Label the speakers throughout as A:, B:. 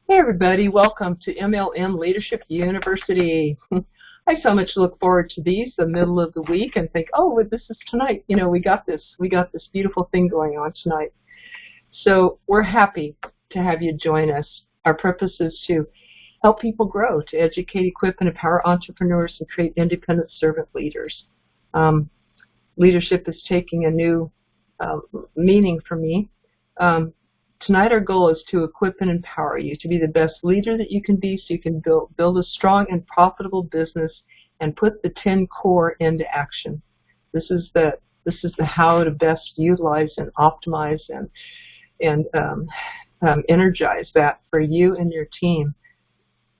A: Hey everybody, welcome to MLM Leadership University. I so much look forward to these, the middle of the week, and think, oh, well, this is tonight. You know, we got this beautiful thing going on tonight. So we're happy to have you join us. Our purpose is to help people grow, to educate, equip, and empower entrepreneurs and create independent servant leaders. Leadership is taking a new meaning for me. Tonight our goal is to equip and empower you to be the best leader that you can be so you can build a strong and profitable business and put the 10 core into action. This is the how to best utilize and optimize and energize that for you and your team,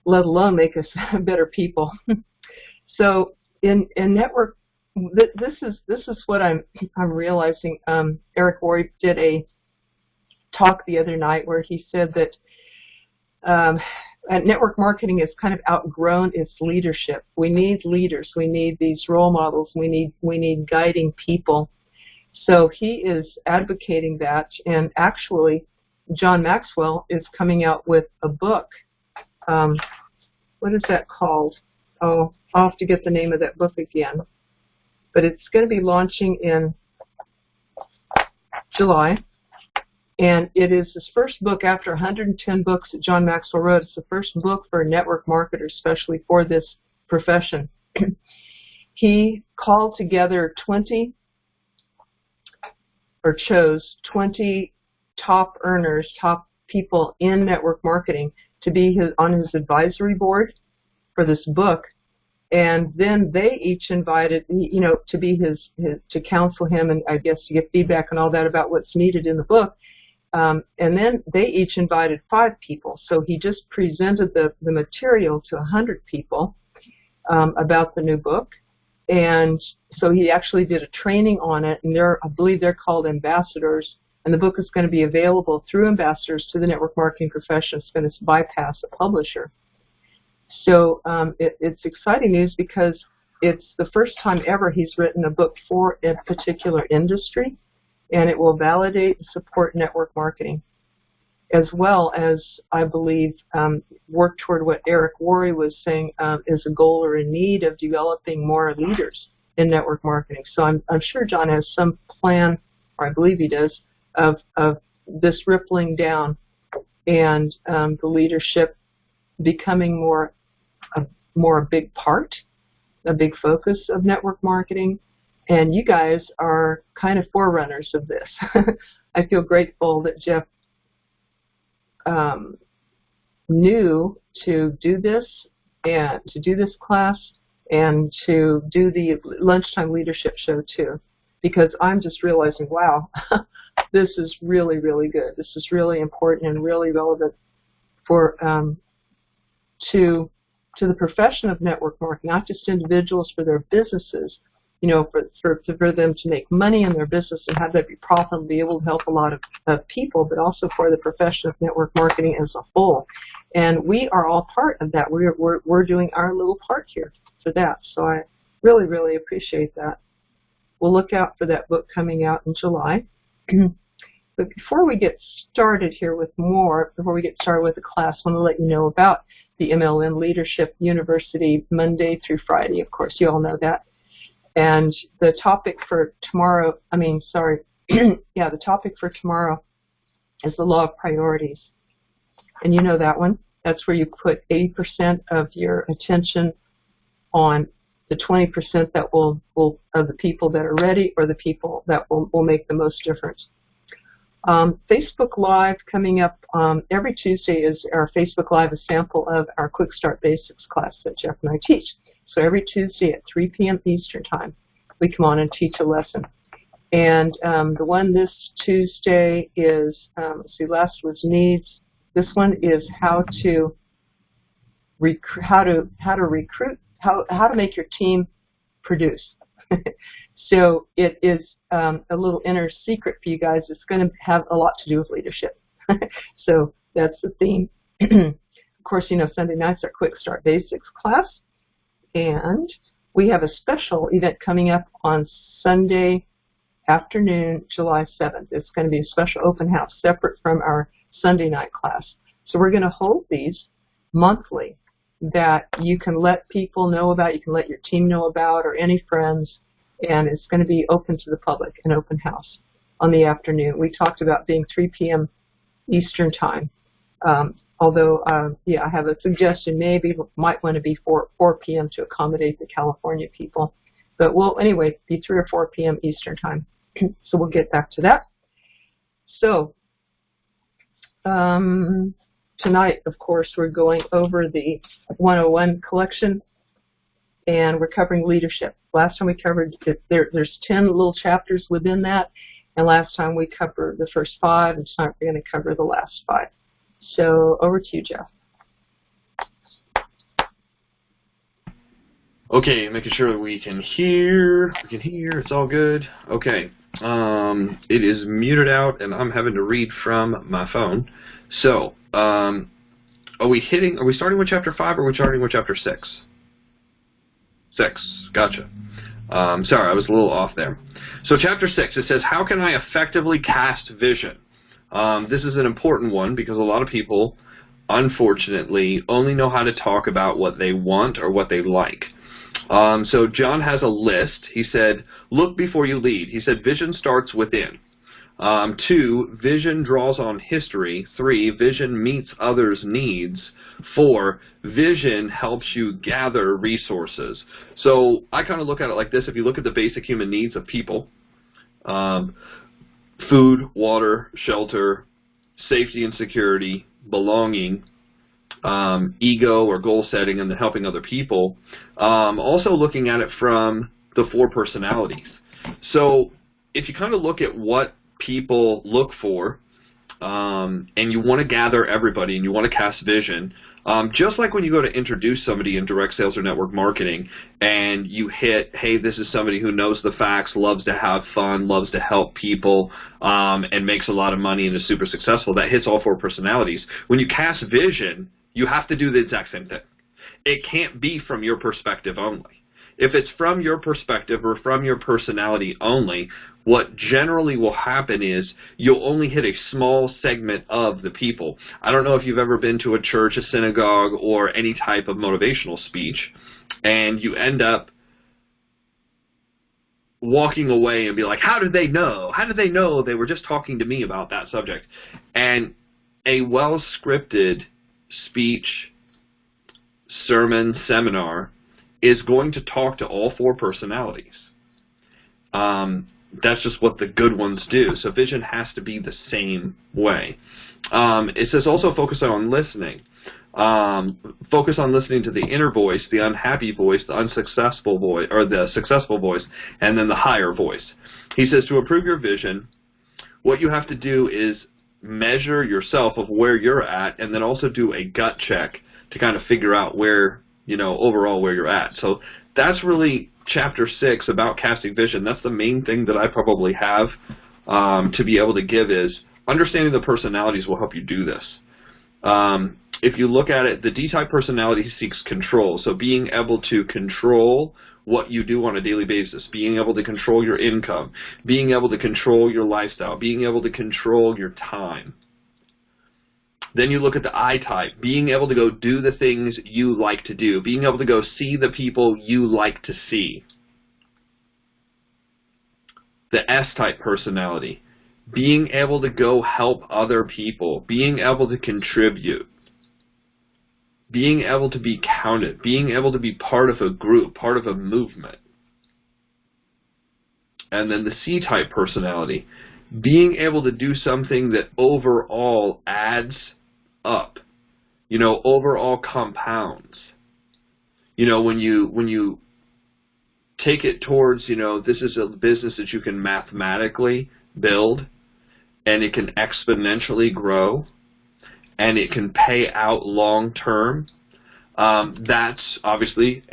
A: let alone make us better people. So in network, this is what I'm realizing. Eric Worre did a talk the other night where he said that network marketing has kind of outgrown its leadership. We need leaders. We need these role models. We need guiding people. So he is advocating that, and actually John Maxwell is coming out with a book. What is that called? Oh, I'll have to get the name of that book again. But it's going to be launching in July. And it is his first book after 110 books that John Maxwell wrote. It's the first book for a network marketer, especially for this profession. He called together chose 20 top earners, top people in network marketing to be on his advisory board for this book. And then they each invited, to be to counsel him and I guess to get feedback and all that about what's needed in the book. And then they each invited 5 people. So he just presented the material to 100 people about the new book. And so he actually did a training on it, and I believe they're called ambassadors. And the book is going to be available through ambassadors to the network marketing profession. It's going to bypass a publisher. So it's exciting news because it's the first time ever he's written a book for a particular industry. And it will validate and support network marketing, as well as, I believe, work toward what Eric Worre was saying is a goal or a need of developing more leaders in network marketing. So I'm sure John has some plan, or I believe he does, of this rippling down and the leadership becoming more a big part, a big focus of network marketing. And you guys are kind of forerunners of this. I feel grateful that Jeff knew to do this and to do this class and to do the lunchtime leadership show too, because I'm just realizing, wow, this is really, really good. This is really important and really relevant for to the profession of network marketing, not just individuals for their businesses. For them to make money in their business and have that be profitable, be able to help a lot of people, but also for the profession of network marketing as a whole. And we are all part of that. We're doing our little part here for that. So I really, really appreciate that. We'll look out for that book coming out in July. But before we get started here with before we get started with the class, I want to let you know about the MLM Leadership University Monday through Friday. Of course, you all know that. And the topic for tomorrow, the topic for tomorrow is the law of priorities. And you know that one. That's where you put 80% of your attention on the 20% that will of the people that are ready, or the people that will make the most difference. Facebook Live coming up every Tuesday is our Facebook Live, a sample of our Quick Start Basics class that Jeff and I teach. So every Tuesday at 3 p.m. Eastern Time, we come on and teach a lesson. And the one this Tuesday is, last was needs. This one is how to make your team produce. So it is a little inner secret for you guys. It's going to have a lot to do with leadership. So that's the theme. Of course, Sunday nights are Quick Start Basics class. And we have a special event coming up on Sunday afternoon, July 7th. It's going to be a special open house separate from our Sunday night class. So we're going to hold these monthly that you can let people know about, you can let your team know about, or any friends, and it's going to be open to the public, an open house on the afternoon. We talked about being 3 p.m. Eastern time, although, yeah, I have a suggestion, maybe might want to be 4 p.m. to accommodate the California people. But we'll, anyway, be 3 or 4 p.m. Eastern time. So we'll get back to that. So tonight, of course, we're going over the 101 collection, and we're covering leadership. Last time we covered, there's 10 little chapters within that, and last time we covered the first 5, and tonight we're going to cover the last 5. So over to you, Jeff.
B: Okay, making sure that we can hear. It's all good. Okay. It is muted out, and I'm having to read from my phone. So, are we starting with chapter 5, or are we starting with chapter 6? 6. Gotcha. Sorry, I was a little off there. So chapter 6, it says, how can I effectively cast vision? This is an important one because a lot of people, unfortunately, only know how to talk about what they want or what they like. So John has a list. He said, look before you lead. He said, vision starts within. 2, vision draws on history. 3, vision meets others' needs. 4, vision helps you gather resources. So I kind of look at it like this. If you look at the basic human needs of people, food, water, shelter, safety and security, belonging, ego or goal setting, and then helping other people. Also looking at it from the 4 personalities. So if you kind of look at what people look for, and you want to gather everybody and you want to cast vision, just like when you go to introduce somebody in direct sales or network marketing and you hit, hey, this is somebody who knows the facts, loves to have fun, loves to help people, and makes a lot of money and is super successful, that hits all 4 personalities. When you cast vision, you have to do the exact same thing. It can't be from your perspective only. If it's from your perspective or from your personality only, what generally will happen is you'll only hit a small segment of the people. I don't know if you've ever been to a church, a synagogue, or any type of motivational speech, and you end up walking away and be like, how did they know? How did they know they were just talking to me about that subject? And a well-scripted speech, sermon, seminar is going to talk to all 4 personalities. That's just what the good ones do. So vision has to be the same way. It says also focus on listening. Focus on listening to the inner voice, the unhappy voice, the unsuccessful voice, or the successful voice, and then the higher voice. He says to improve your vision, what you have to do is measure yourself of where you're at, and then also do a gut check to kind of figure out where, overall where you're at. So that's really chapter 6 about casting vision. That's the main thing that I probably have to be able to give, is understanding the personalities will help you do this. If you look at it, the D-type personality seeks control. So being able to control what you do on a daily basis, being able to control your income, being able to control your lifestyle, being able to control your time. Then you look at the I-type, being able to go do the things you like to do, being able to go see the people you like to see. The S-type personality, being able to go help other people, being able to contribute, being able to be counted, being able to be part of a group, part of a movement. And then the C-type personality, being able to do something that overall adds up, overall compounds. When you take it towards, this is a business that you can mathematically build, and it can exponentially grow, and it can pay out long term. That's obviously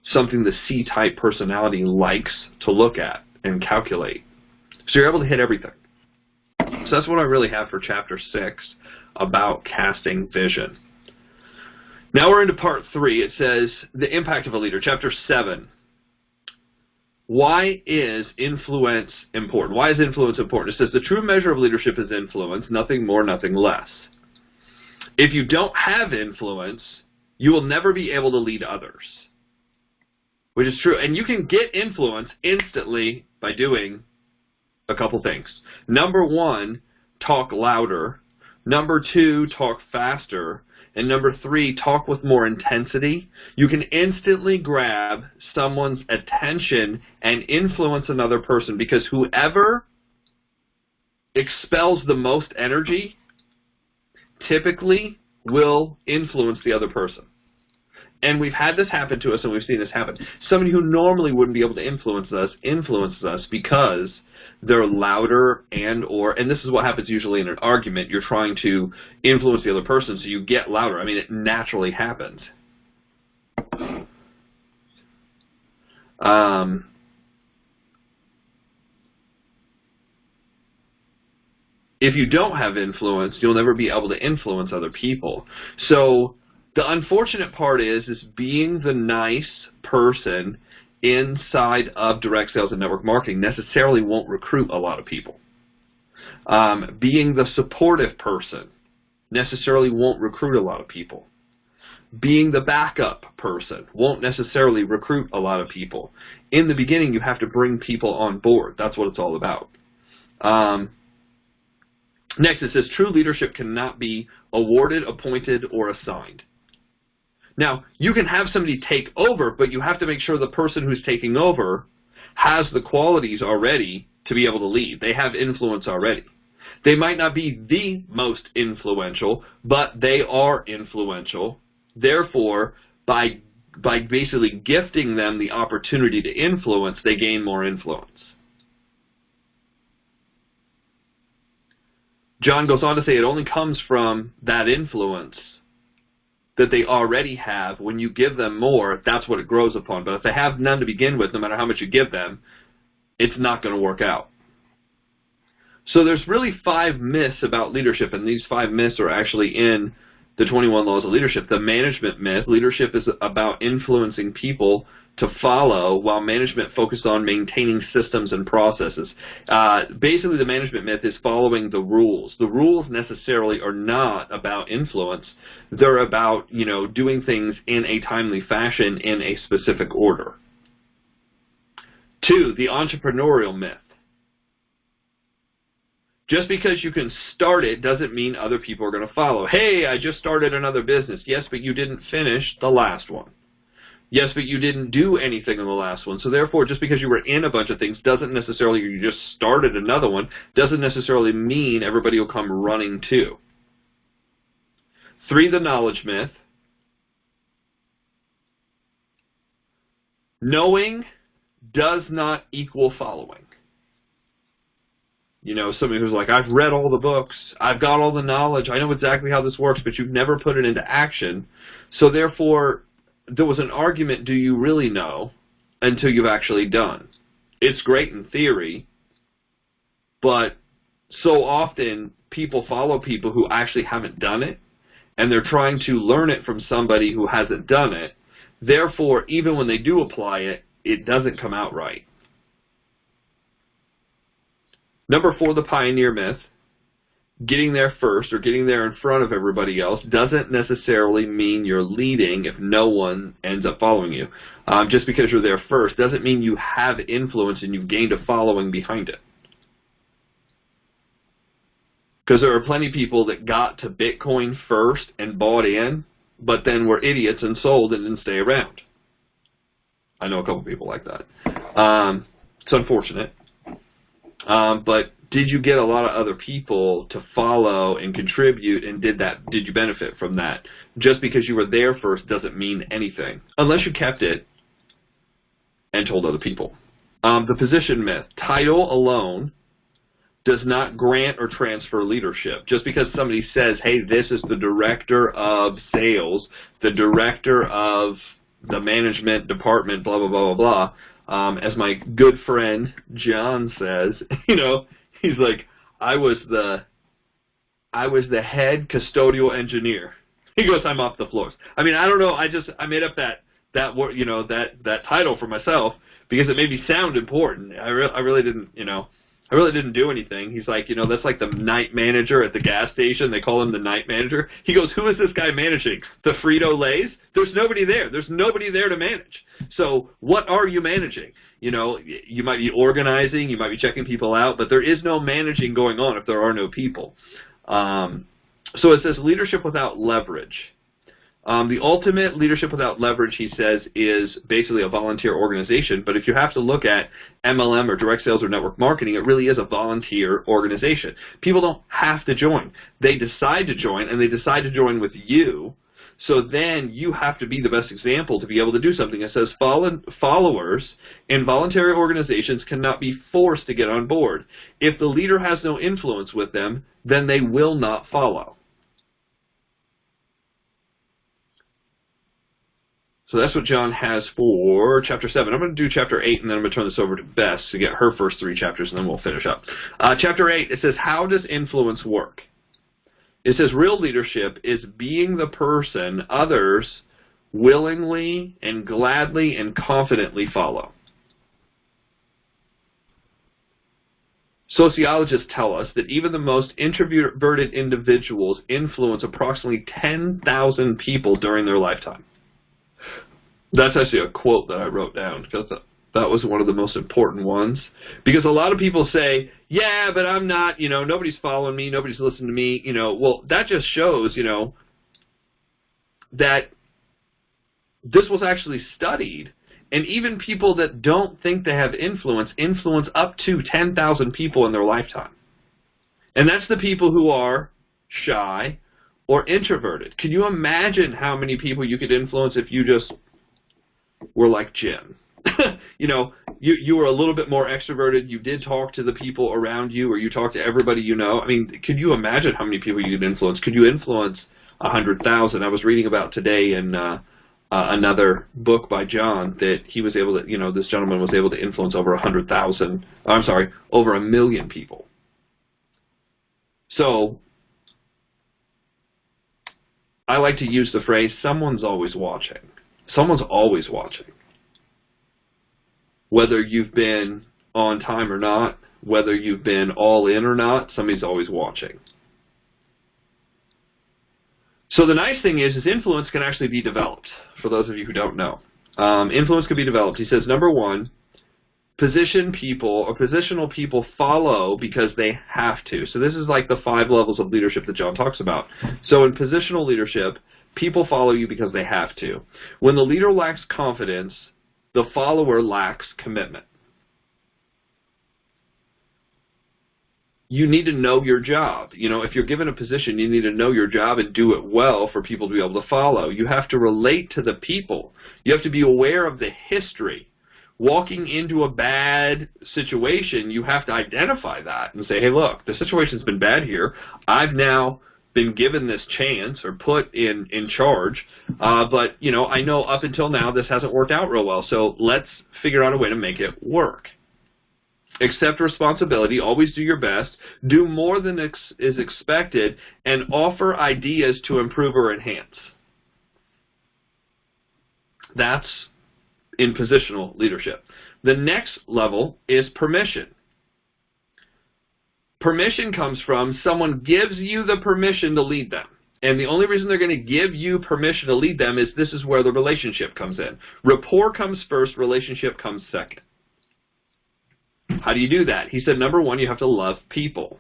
B: something the C-type personality likes to look at and calculate. So you're able to hit everything. So that's what I really have for chapter 6 about casting vision. Now we're into part 3. It says the impact of a leader. Chapter 7. Why is influence important? Why is influence important? It says the true measure of leadership is influence, nothing more, nothing less. If you don't have influence, you will never be able to lead others, which is true. And you can get influence instantly by doing a couple things. Number one, talk louder. Number two, talk faster. And number three, talk with more intensity. You can instantly grab someone's attention and influence another person, because whoever expels the most energy typically will influence the other person. And we've had this happen to us, and we've seen this happen. Somebody who normally wouldn't be able to influences us because they're louder and this is what happens usually in an argument. You're trying to influence the other person, so you get louder. I mean, it naturally happens. If you don't have influence, you'll never be able to influence other people. So the unfortunate part is being the nice person inside of direct sales and network marketing necessarily won't recruit a lot of people. Being the supportive person necessarily won't recruit a lot of people. Being the backup person won't necessarily recruit a lot of people. In the beginning, you have to bring people on board. That's what it's all about. Next, it says true leadership cannot be awarded, appointed, or assigned. Now, you can have somebody take over, but you have to make sure the person who's taking over has the qualities already to be able to lead. They have influence already. They might not be the most influential, but they are influential. Therefore, by basically gifting them the opportunity to influence, they gain more influence. John goes on to say it only comes from that influence that they already have. When you give them more, that's what it grows upon. But if they have none to begin with, no matter how much you give them, it's not going to work out. So there's really 5 myths about leadership, and these 5 myths are actually in the 21 Laws of Leadership. The management myth: leadership is about influencing people to follow, while management focused on maintaining systems and processes. Basically, the management myth is following the rules. The rules necessarily are not about influence. They're about, doing things in a timely fashion in a specific order. 2, the entrepreneurial myth. Just because you can start it doesn't mean other people are going to follow. Hey, I just started another business. Yes, but you didn't finish the last one. Yes, but you didn't do anything in the last one. So therefore, just because you were in a bunch of things doesn't necessarily, you just started another one, doesn't necessarily mean everybody will come running to. 3, the knowledge myth. Knowing does not equal following. Somebody who's like, I've read all the books, I've got all the knowledge, I know exactly how this works, but you've never put it into action. So therefore, there was an argument, do you really know, until you've actually done. It's great in theory, but so often people follow people who actually haven't done it, and they're trying to learn it from somebody who hasn't done it. Therefore, even when they do apply it, it doesn't come out right. Number 4, the pioneer myth. Getting there first or getting there in front of everybody else doesn't necessarily mean you're leading if no one ends up following you. Just because you're there first doesn't mean you have influence and you've gained a following behind it. Because there are plenty of people that got to Bitcoin first and bought in, but then were idiots and sold and didn't stay around. I know a couple people like that. It's unfortunate. But did you get a lot of other people to follow and contribute, and did you benefit from that? Just because you were there first doesn't mean anything, unless you kept it and told other people. The position myth. Title alone does not grant or transfer leadership. Just because somebody says, hey, this is the director of sales, the director of the management department, blah, blah, blah, blah, blah. As my good friend John says, he's like, I was the head custodial engineer. He goes, I'm off the floors. I mean, I don't know. I made up that word, that title for myself because it made me sound important. I really didn't, I I really didn't do anything. He's like, you know, that's like the night manager at the gas station. They call him the night manager. He goes, who is this guy managing? The Frito-Lays? There's nobody there. There's nobody there to manage. So what are you managing? You know, you might be organizing, you might be checking people out, but there is no managing going on if there are no people. So it says leadership without leverage. The ultimate leadership without leverage, he says, is basically a volunteer organization. But if you have to look at MLM or direct sales or network marketing, it really is a volunteer organization. People don't have to join. They decide to join, and they decide to join with you. So then you have to be the best example to be able to do something. It says followers in voluntary organizations cannot be forced to get on board. If the leader has no influence with them, then they will not follow. So that's what John has for Chapter 7. I'm going to do Chapter 8, and then I'm going to turn this over to Bess to get her first 3 chapters, and then we'll finish up. Chapter 8, it says, how does influence work? It says, real leadership is being the person others willingly and gladly and confidently follow. Sociologists tell us that even the most introverted individuals influence approximately 10,000 people during their lifetime. That's actually a quote that I wrote down because that was one of the most important ones. Because a lot of people say, yeah, but I'm not, you know, nobody's following me, nobody's listening to me, you know. Well, that just shows, you know, that this was actually studied. And even people that don't think they have influence up to 10,000 people in their lifetime. And that's the people who are shy or introverted. Can you imagine how many people you could influence if you just were like Jim? You know, you were a little bit more extroverted. You did talk to the people around you, or you talked to everybody you know. I mean, could you imagine how many people you could influence? Could you influence 100,000? I was reading about today in another book by John that he was able to, you know, this gentleman was able to influence over 100,000. I'm sorry, over 1 million people. So I like to use the phrase, someone's always watching. Someone's always watching. Whether you've been on time or not, whether you've been all in or not, somebody's always watching. So the nice thing is influence can actually be developed, for those of you who don't know. Influence can be developed. He says, number one, positional people follow because they have to. So this is like the 5 levels of leadership that John talks about. So in positional leadership, people follow you because they have to. When the leader lacks confidence, the follower lacks commitment. You need to know your job. You know, if you're given a position, you need to know your job and do it well for people to be able to follow. You have to relate to the people. You have to be aware of the history. Walking into a bad situation, you have to identify that and say, hey, look, the situation's been bad here. I've now been given this chance or put in charge, but, you know, I know up until now this hasn't worked out real well, so let's figure out a way to make it work. Accept responsibility, always do your best, do more than is expected, and offer ideas to improve or enhance. That's in positional leadership. The next level is permission. Permission comes from someone gives you the permission to lead them. And the only reason they're going to give you permission to lead them is this is where the relationship comes in. Rapport comes first, relationship comes second. How do you do that? He said, number one, you have to love people.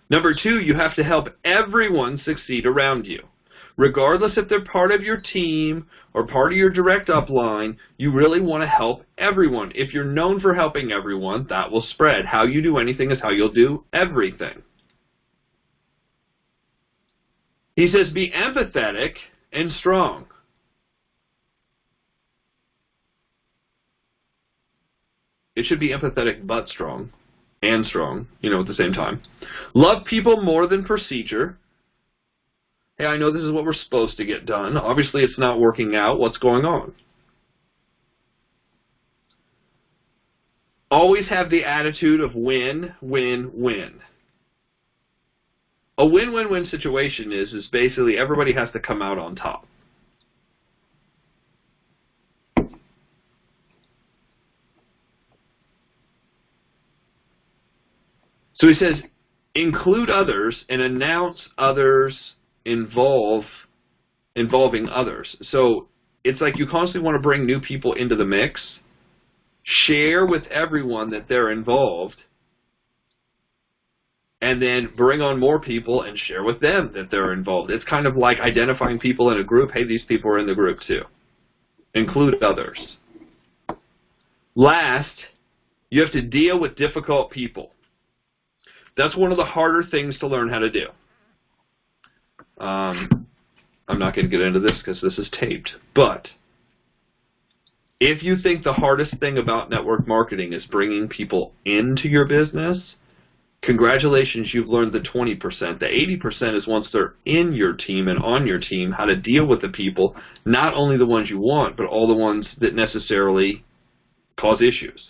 B: Number two, you have to help everyone succeed around you. Regardless if they're part of your team or part of your direct upline, you really want to help everyone. If you're known for helping everyone, that will spread. How you do anything is how you'll do everything. He says, be empathetic and strong. It should be empathetic but strong, and strong, you know, at the same time. Love people more than procedure. Hey, I know this is what we're supposed to get done. Obviously, it's not working out. What's going on? Always have the attitude of win, win, win. A win-win-win situation is basically everybody has to come out on top. So he says, include others and announce others involving others. So it's like you constantly want to bring new people into the mix, share with everyone that they're involved, and then bring on more people and share with them that they're involved. It's kind of like identifying people in a group. Hey, these people are in the group too. Include others. Last, you have to deal with difficult people. That's one of the harder things to learn how to do. I'm not going to get into this because this is taped, but if you think the hardest thing about network marketing is bringing people into your business, congratulations, you've learned the 20%. The 80% is once they're in your team and on your team, how to deal with the people, not only the ones you want, but all the ones that necessarily cause issues.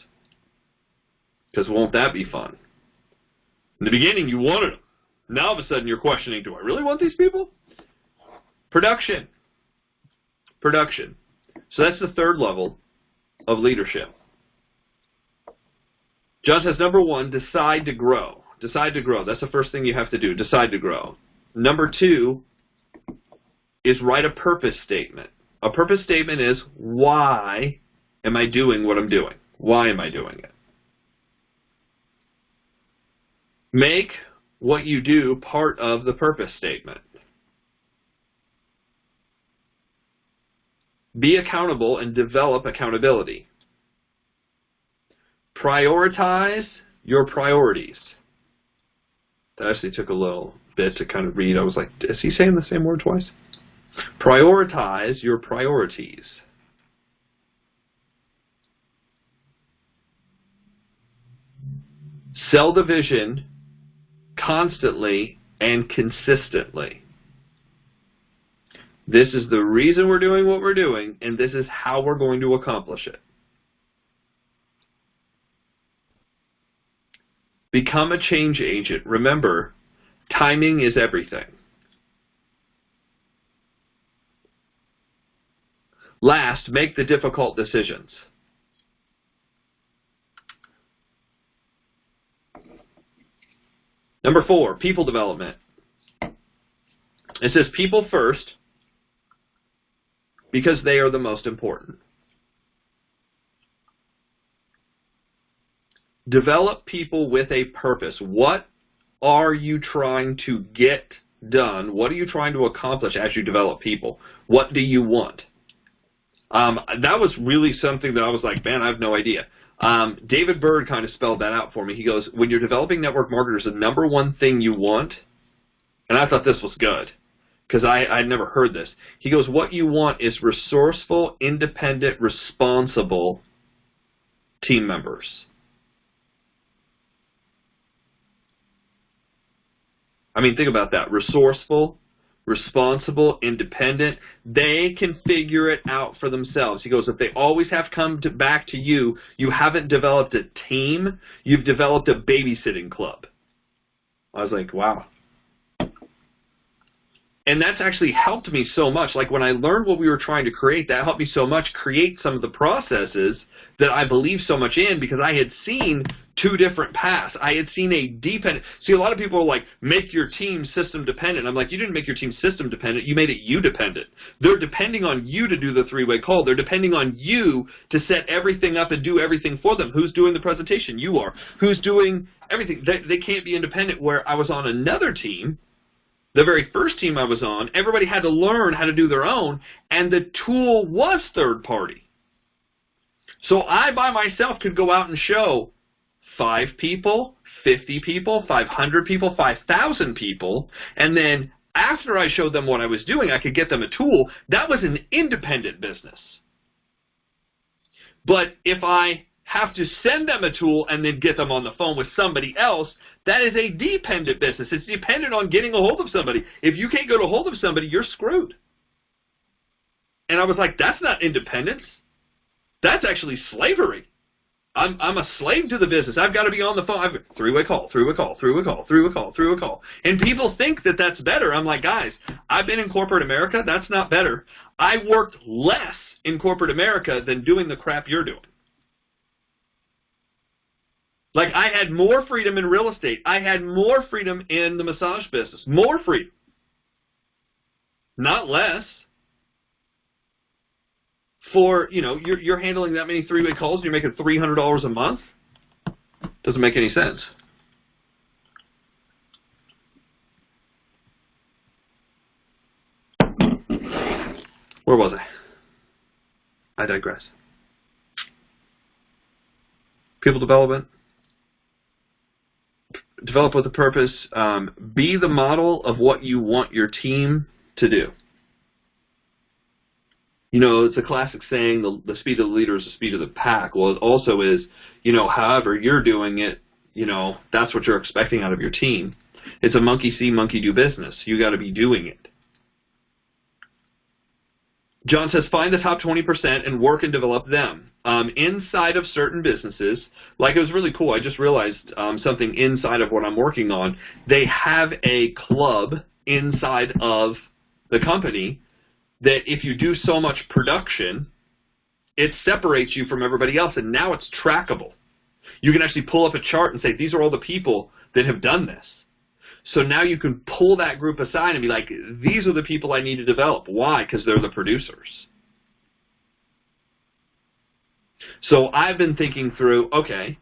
B: Because won't that be fun? In the beginning, you wanted them. Now, all of a sudden, you're questioning, do I really want these people? Production. Production. So that's the third level of leadership. John says, number one, decide to grow. Decide to grow. That's the first thing you have to do. Decide to grow. Number two is write a purpose statement. A purpose statement is, why am I doing what I'm doing? Why am I doing it? Make what you do part of the purpose statement. Be accountable and develop accountability. Prioritize your priorities. That actually took a little bit to kind of read. I was like, is he saying the same word twice? Prioritize your priorities. Sell the vision constantly and consistently. This is the reason we're doing what we're doing, and this is how we're going to accomplish it. Become a change agent. Remember, timing is everything. Last, make the difficult decisions. Number 4, people development. It says people first because they are the most important. Develop people with a purpose. What are you trying to get done? What are you trying to accomplish as you develop people? What do you want? That was really something that I was like, man, I have no idea. David Bird kind of spelled that out for me. He goes, when you're developing network marketers, the number one thing you want, and I thought this was good because I'd never heard this. He goes, what you want is resourceful, independent, responsible team members. I mean, think about that. Resourceful, responsible, independent. They can figure it out for themselves. He goes, if they always have come back to you, you haven't developed a team. You've developed a babysitting club. I was like, wow. And that's actually helped me so much. Like when I learned what we were trying to create, that helped me so much create some of the processes that I believe so much in because I had seen two different paths. I had seen a dependent. See, a lot of people are like, make your team system dependent. I'm like, you didn't make your team system dependent. You made it you dependent. They're depending on you to do the three-way call. They're depending on you to set everything up and do everything for them. Who's doing the presentation? You are. Who's doing everything? They can't be independent. Where I was on another team, the very first team I was on, everybody had to learn how to do their own, and the tool was third party. So I, by myself, could go out and show 5 people, 50 people, 500 people, 5,000 people, and then after I showed them what I was doing, I could get them a tool. That was an independent business. But if I have to send them a tool and then get them on the phone with somebody else, that is a dependent business. It's dependent on getting a hold of somebody. If you can't get a hold of somebody, you're screwed. And I was like, that's not independence. That's actually slavery. I'm a slave to the business. I've got to be on the phone. Three-way call, three-way call, three-way call, three-way call, three-way call. And people think that that's better. I'm like, guys, I've been in corporate America. That's not better. I worked less in corporate America than doing the crap you're doing. Like, I had more freedom in real estate. I had more freedom in the massage business. More freedom. Not less. For, you're handling that many three-way calls and you're making $300 a month? Doesn't make any sense. Where was I? I digress. People development. Develop with a purpose. Be the model of what you want your team to do. It's a classic saying, the speed of the leader is the speed of the pack. Well, it also is, however you're doing it, that's what you're expecting out of your team. It's a monkey see, monkey do business. You got to be doing it. John says, find the top 20% and work and develop them. Inside of certain businesses, like, it was really cool. I just realized something inside of what I'm working on. They have a club inside of the company that if you do so much production, it separates you from everybody else, and now it's trackable. You can actually pull up a chart and say, these are all the people that have done this. So now you can pull that group aside and be like, these are the people I need to develop. Why? Because they're the producers. So I've been thinking through, okay,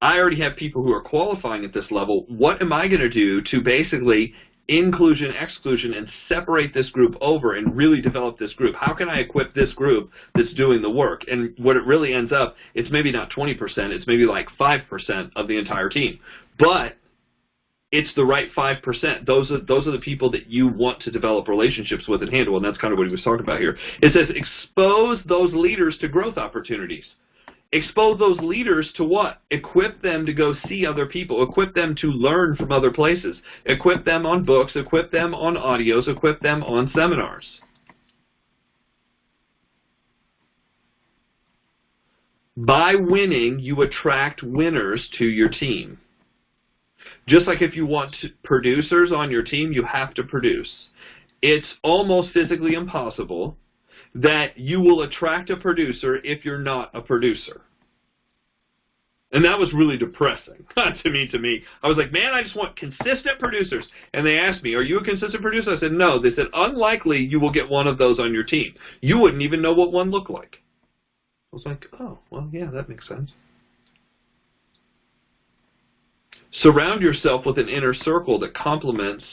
B: I already have people who are qualifying at this level. What am I going to do to basically inclusion, exclusion, and separate this group over and really develop this group? How can I equip this group that's doing the work? And what it really ends up, it's maybe not 20%, it's maybe like 5% of the entire team. But it's the right 5%. Those are the people that you want to develop relationships with and handle, and that's kind of what he was talking about here. It says expose those leaders to growth opportunities. Expose those leaders to what? Equip them to go see other people. Equip them to learn from other places. Equip them on books. Equip them on audios. Equip them on seminars. By winning, you attract winners to your team. Just like if you want producers on your team, you have to produce. It's almost physically impossible that you will attract a producer if you're not a producer. And that was really depressing to me. I was like, man, I just want consistent producers. And they asked me, are you a consistent producer? I said, no. They said, unlikely you will get one of those on your team. You wouldn't even know what one looked like. I was like, oh, well, yeah, that makes sense. Surround yourself with an inner circle that complements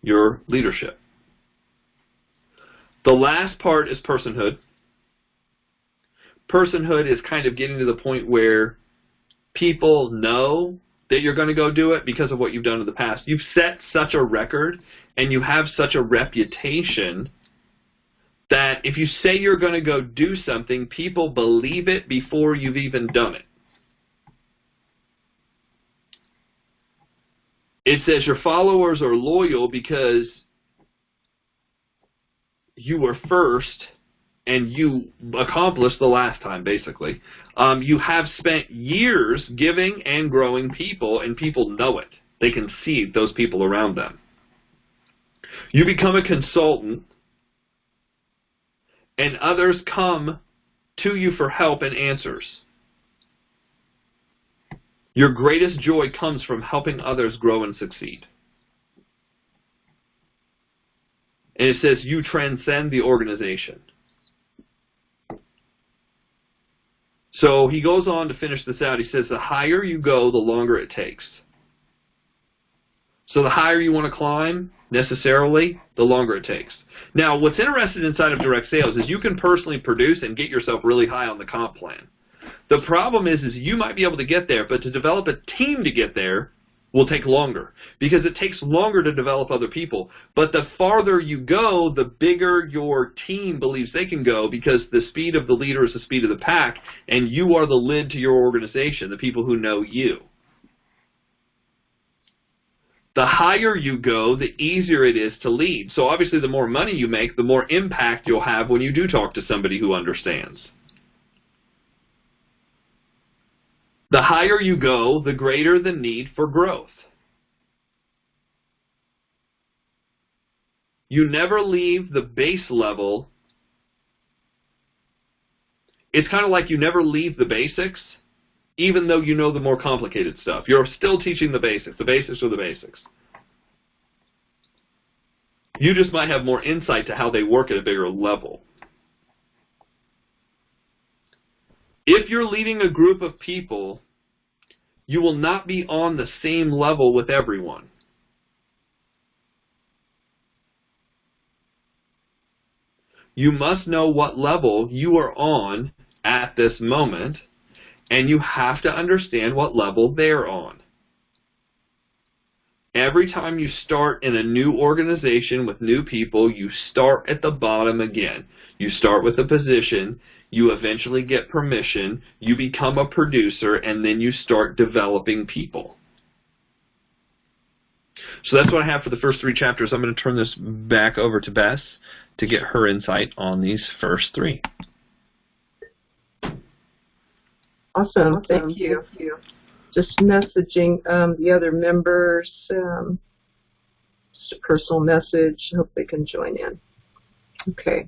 B: your leadership. The last part is personhood. Personhood is kind of getting to the point where people know that you're going to go do it because of what you've done in the past. You've set such a record and you have such a reputation that if you say you're going to go do something, people believe it before you've even done it. It says your followers are loyal because you were first and you accomplished the last time, basically. You have spent years giving and growing people, and people know it. They can see those people around them. You become a consultant, and others come to you for help and answers. Your greatest joy comes from helping others grow and succeed. And it says you transcend the organization. So he goes on to finish this out. He says the higher you go, the longer it takes. So the higher you want to climb, necessarily, the longer it takes. Now, what's interesting inside of direct sales is you can personally produce and get yourself really high on the comp plan. The problem is you might be able to get there, but to develop a team to get there will take longer because it takes longer to develop other people. But the farther you go, the bigger your team believes they can go because the speed of the leader is the speed of the pack, and you are the lid to your organization, the people who know you. The higher you go, the easier it is to lead. So obviously the more money you make, the more impact you'll have when you do talk to somebody who understands. The higher you go, the greater the need for growth. You never leave the base level. It's kind of like you never leave the basics even though you know the more complicated stuff. You're still teaching the basics. The basics are the basics. You just might have more insight to how they work at a bigger level. If you're leading a group of people, you will not be on the same level with everyone. You must know what level you are on at this moment, and you have to understand what level they're on. Every time you start in a new organization with new people, you start at the bottom again. You start with a position, you eventually get permission, you become a producer, and then you start developing people. So that's what I have for the first 3 chapters. I'm going to turn this back over to Bess to get her insight on these first 3.
A: Awesome. Thank you. Just messaging the other members, just a personal message. Hope they can join in. Okay.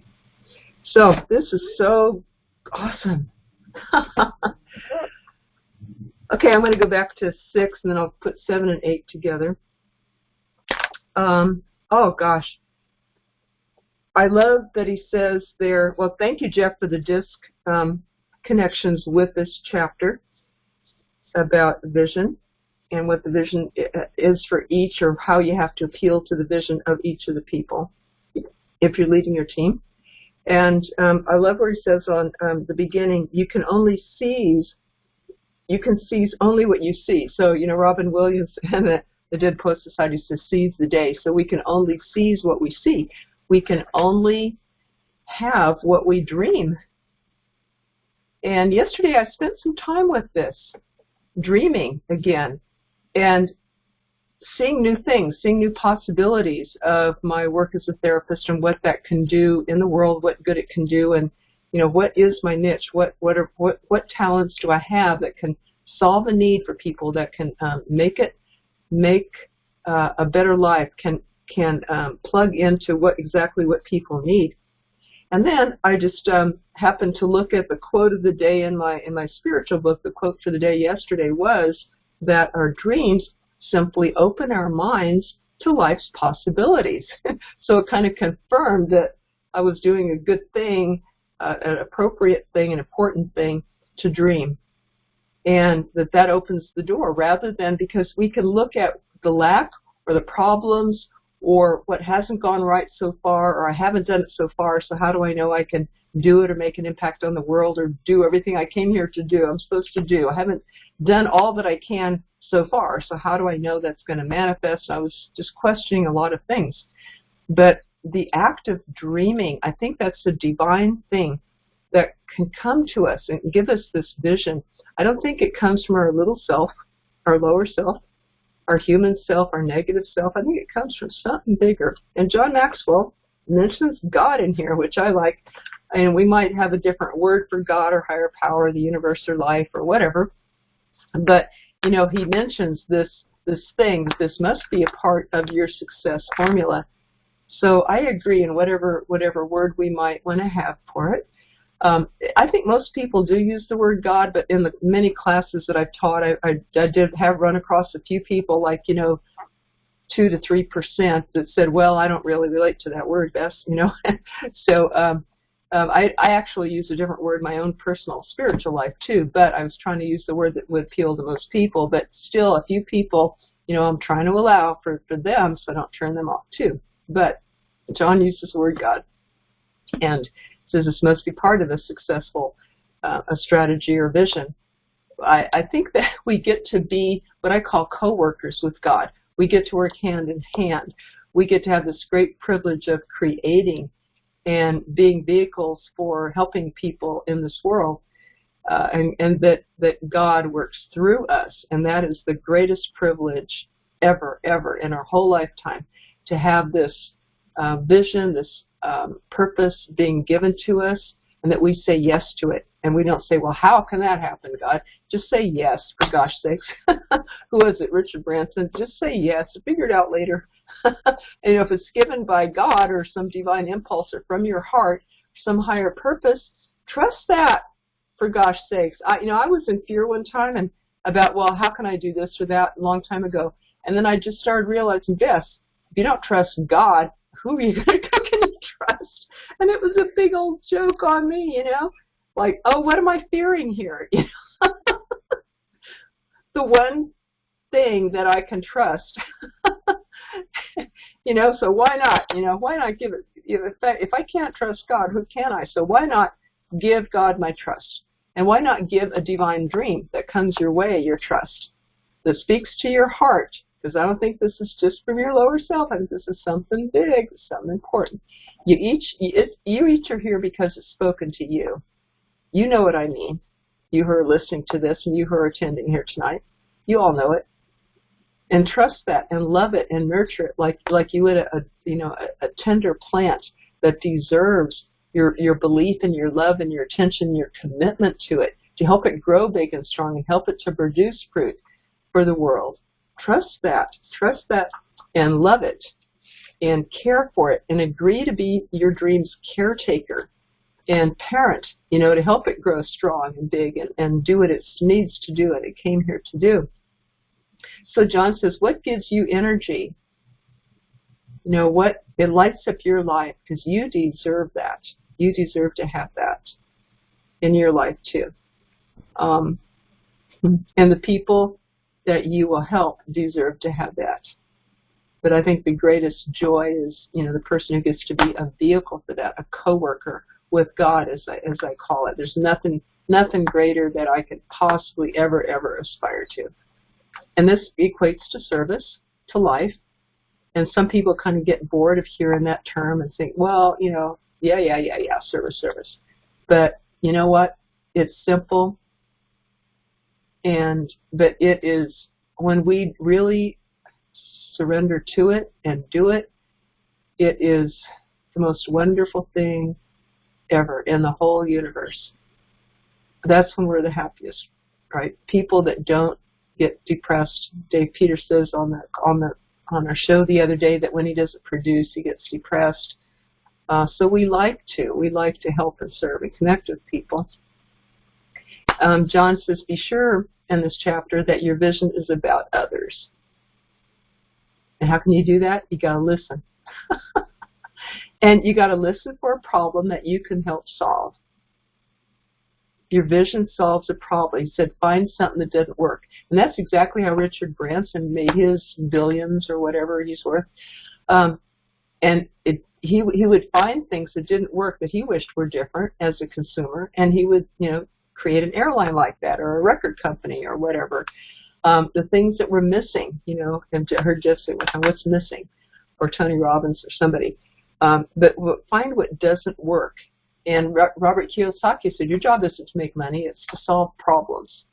A: So this is so awesome. Okay, I'm going to go back to 6, and then I'll put 7 and 8 together. Oh, gosh. I love that he says there, well, thank you, Jeff, for the disc connections with this chapter about vision and what the vision is for each, or how you have to appeal to the vision of each of the people if you're leading your team. And I love where he says on the beginning, you can seize only what you see. So, you know, Robin Williams and the Dead Poet Society says seize the day. So we can only seize what we see. We can only have what we dream. And yesterday I spent some time with this, dreaming again, and seeing new things, seeing new possibilities of my work as a therapist and what that can do in the world, what good it can do, and you know, what is my niche? What talents do I have that can solve a need for people, that can make a better life, can plug into exactly what people need. And then I just happened to look at the quote of the day in my spiritual book. The quote for the day yesterday was that our dreams simply open our minds to life's possibilities. So it kind of confirmed that I was doing a good thing, an appropriate thing, an important thing to dream. And that opens the door, rather than, because we can look at the lack or the problems or what hasn't gone right so far, or I haven't done it so far, so how do I know I can do it or make an impact on the world or do everything I came here to do, I'm supposed to do. I haven't done all that I can so far, so how do I know that's going to manifest? I was just questioning a lot of things. But the act of dreaming, I think that's a divine thing that can come to us and give us this vision. I don't think it comes from our little self, our lower self, our human self, our negative self. I think it comes from something bigger. And John Maxwell mentions God in here, which I like. And we might have a different word for God or higher power, the universe or life or whatever. But, you know, he mentions this thing, that this must be a part of your success formula. So I agree in whatever word we might want to have for it. I think most people do use the word God, but in the many classes that I've taught, I did have run across a few people, like, you know, 2 to 3% that said, well, I don't really relate to that word, Bess, you know. So I actually use a different word in my own personal spiritual life too, but I was trying to use the word that would appeal to most people. But still, a few people, you know, I'm trying to allow for them so I don't turn them off too. But John uses the word God and says this must be part of a successful a strategy or vision. I think that we get to be what I call co-workers with God. We get to work hand in hand. We get to have this great privilege of creating and being vehicles for helping people in this world, and that God works through us. And that is the greatest privilege ever in our whole lifetime, to have this vision, this purpose being given to us, and that we say yes to it. And we don't say, well, how can that happen, God? Just say yes, for gosh sakes. Who was it? Richard Branson. Just say yes. Figure it out later. And, you know, if it's given by God or some divine impulse or from your heart, some higher purpose, trust that. for gosh sakes. I was in fear one time and about, well, how can I do this or that a long time ago. And then I just started realizing this. If you don't trust God, who are you going to trust? And it was a big old joke on me, like, oh, what am I fearing here? The one thing that I can trust, so why not? Why not give it? If I can't trust God, who can I? So why not give God my trust? And why not give a divine dream that comes your way your trust, that speaks to your heart? Because I don't think this is just from your lower self. I think this is something big, something important. You each are here because it's spoken to you. You know what I mean. You who are listening to this and you who are attending here tonight, you all know it. And trust that and love it and nurture it like you would a tender plant that deserves your belief and your love and your attention, your commitment to it, to help it grow big and strong and help it to produce fruit for the world. Trust that and love it and care for it and agree to be your dream's caretaker and parent, to help it grow strong and big and do what it needs to do and it came here to do. So John says, what gives you energy? What it lights up your life, because you deserve that. You deserve to have that in your life too. And the people that you will help deserve to have that. But I think the greatest joy is, the person who gets to be a vehicle for that, a co-worker with God, as I call it. There's nothing greater that I could possibly ever aspire to. And this equates to service, to life. And some people kind of get bored of hearing that term and think, well, yeah, service. But you know what? It's simple. But it is, when we really surrender to it and do it, it is the most wonderful thing ever in the whole universe. That's when we're the happiest, right? People that don't get depressed. Dave Peters says on our show the other day that when he doesn't produce, he gets depressed. So we like to help and serve and connect with people. John says, be sure in this chapter that your vision is about others. And how can you do that? You got to listen. And you got to listen for a problem that you can help solve. Your vision solves a problem. He said, find something that doesn't work. And that's exactly how Richard Branson made his billions or whatever he's worth. He would find things that didn't work that he wished were different as a consumer, and he would, create an airline like that or a record company or whatever. The things that were missing, and I heard Jeff say, what's missing? Or Tony Robbins or somebody. But find what doesn't work. And Robert Kiyosaki said, your job isn't to make money, it's to solve problems.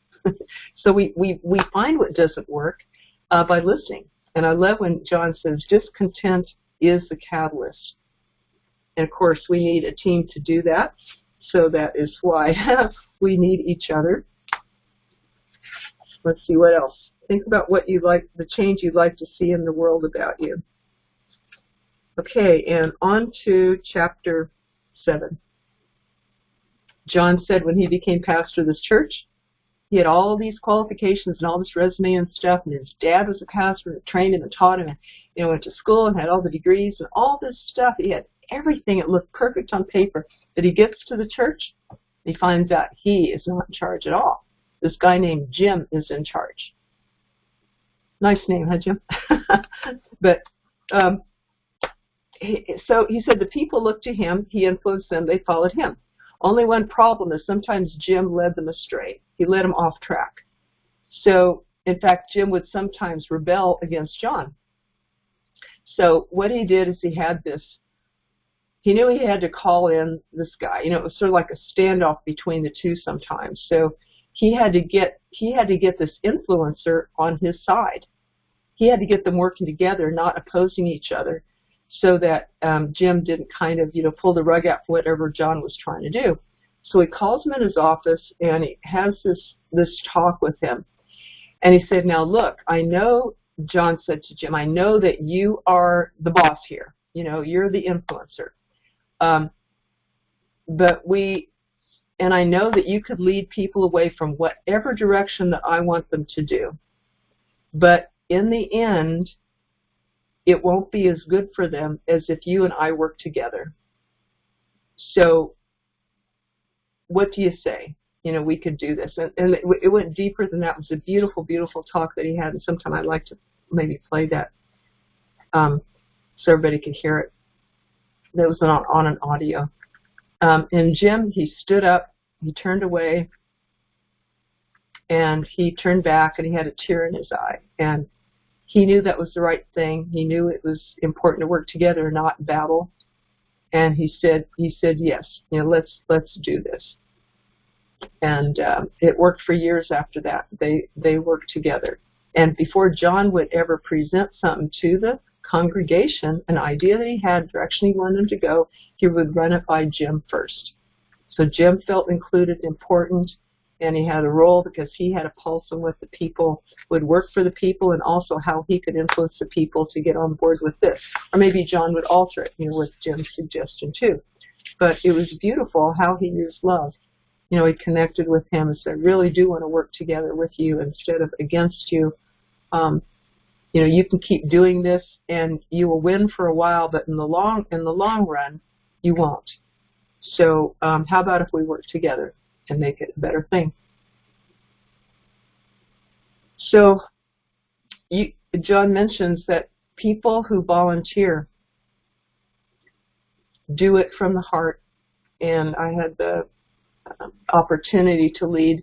A: So we find what doesn't work by listening. And I love when John says, discontent is the catalyst. And of course, we need a team to do that. So that is why we need each other. Let's see what else. Think about what you like, the change you'd like to see in the world about you. Okay, and on to chapter 7. John said when he became pastor of this church, he had all these qualifications and all this resume and stuff, and his dad was a pastor and trained him and taught him, and went to school and had all the degrees and all this stuff. He had everything. It looked perfect on paper. But he gets to the church, he finds out he is not in charge at all. This guy named Jim is in charge. Nice name, huh, Jim? But so he said the people looked to him, he influenced them, they followed him. Only one problem is sometimes Jim led them astray. He led them off track. So, in fact, Jim would sometimes rebel against John. So what he did is he knew he had to call in this guy. It was sort of like a standoff between the two sometimes. So he had to get this influencer on his side. He had to get them working together, not opposing each other, so that Jim didn't kind of, pull the rug out for whatever John was trying to do. So he calls him in his office, and he has this talk with him. And he said, now look, I know, John said to Jim, I know that you are the boss here. You're the influencer. But And I know that you could lead people away from whatever direction that I want them to do. But in the end, it won't be as good for them as if you and I work together. So what do you say? You know, we could do this. And it went deeper than that. It was a beautiful, beautiful talk that he had. And sometime I'd like to maybe play that so everybody could hear it. That was on an audio. And Jim, he stood up, he turned away, and he turned back, and he had a tear in his eye. And he knew that was the right thing. He knew it was important to work together, not battle. And he said, yes, you know, let's do this. And it worked for years after that. They worked together. And before John would ever present something to the congregation, an idea that he had, direction he wanted them to go, he would run it by Jim first. So Jim felt included, important, and he had a role because he had a pulse on what the people would work for the people, and also how he could influence the people to get on board with this. Or maybe John would alter it, you know, with Jim's suggestion too. But it was beautiful how he used love. You know, he connected with him and said, I really do want to work together with you instead of against you. You know, you can keep doing this and you will win for a while, but in the long run, you won't. So how about if we work together and make it a better thing? So John mentions that people who volunteer do it from the heart. And I had the opportunity to lead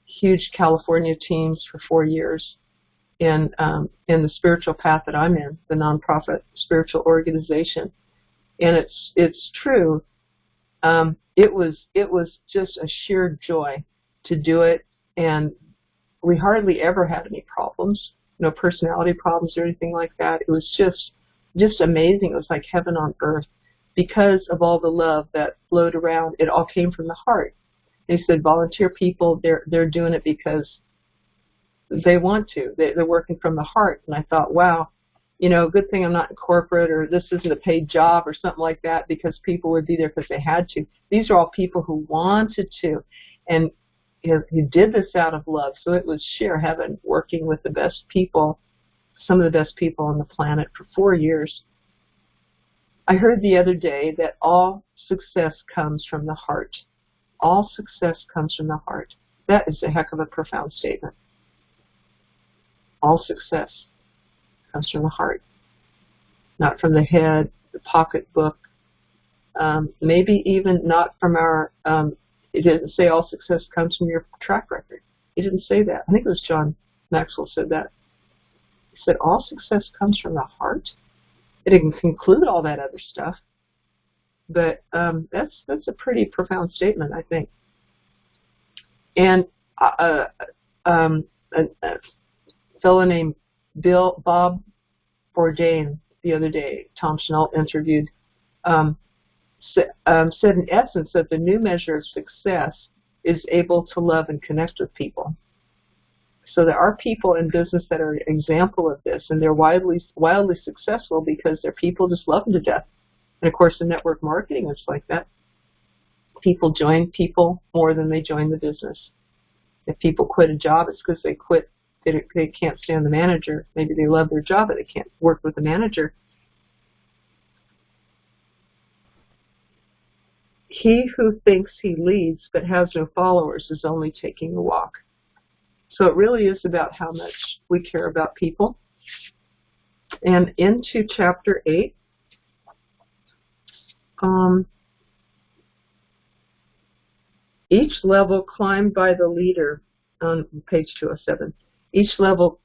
A: huge California teams for 4 years in the spiritual path that I'm in, the nonprofit spiritual organization. And it's true. It was just a sheer joy to do it, and we hardly ever had any problems, no personality problems or anything like that. It was just amazing. It was like heaven on earth because of all the love that flowed around. It all came from the heart. They said volunteer people, they're doing it because they want to. They're working from the heart. And I thought, wow, you know, good thing I'm not in corporate, or this isn't a paid job or something like that, because people would be there because they had to. These are all people who wanted to, and he did this out of love. So it was sheer heaven, working with the best people, some of the best people on the planet for 4 years. I heard the other day that all success comes from the heart. All success comes from the heart. That is a heck of a profound statement. All success comes from the heart, not from the head, the pocketbook, maybe even not from our, it didn't say all success comes from your track record. He didn't say that. I think it was John Maxwell said that. He said all success comes from the heart. It didn't conclude all that other stuff, but that's a pretty profound statement, I think. And a fellow named Bob Bourdain the other day, Tom Chenault interviewed, said in essence that the new measure of success is able to love and connect with people. So there are people in business that are an example of this, and they're wildly successful because their people just love them to death. And of course, in network marketing, it's like that. People join people more than they join the business. If people quit a job, it's because they quit. They can't stand the manager. Maybe they love their job, but they can't work with the manager. He who thinks he leads but has no followers is only taking a walk. So it really is about how much we care about people. And into chapter 8, each level climbed by the leader, on page 207, each level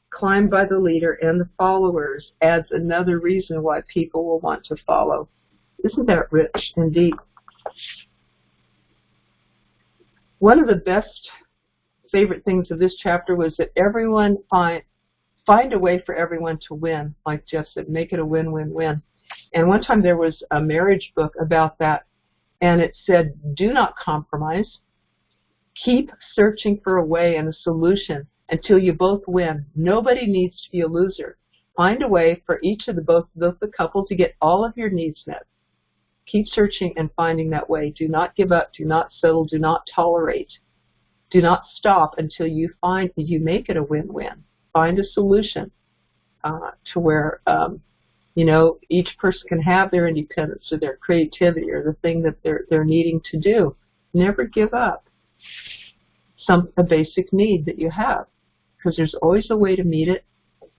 A: climbed by the leader and the followers adds another reason why people will want to follow. Isn't that rich and deep? One of the best favorite things of this chapter was that everyone find a way for everyone to win, like Jeff said, make it a win-win-win. And one time there was a marriage book about that, and it said, do not compromise. Keep searching for a way and a solution until you both win. Nobody needs to be a loser. Find a way for each of both the couple to get all of your needs met. Keep searching and finding that way. Do not give up. Do not settle. Do not tolerate. Do not stop until you make it a win-win. Find a solution to where, each person can have their independence or their creativity or the thing that they're needing to do. Never give up a basic need that you have, because there's always a way to meet it.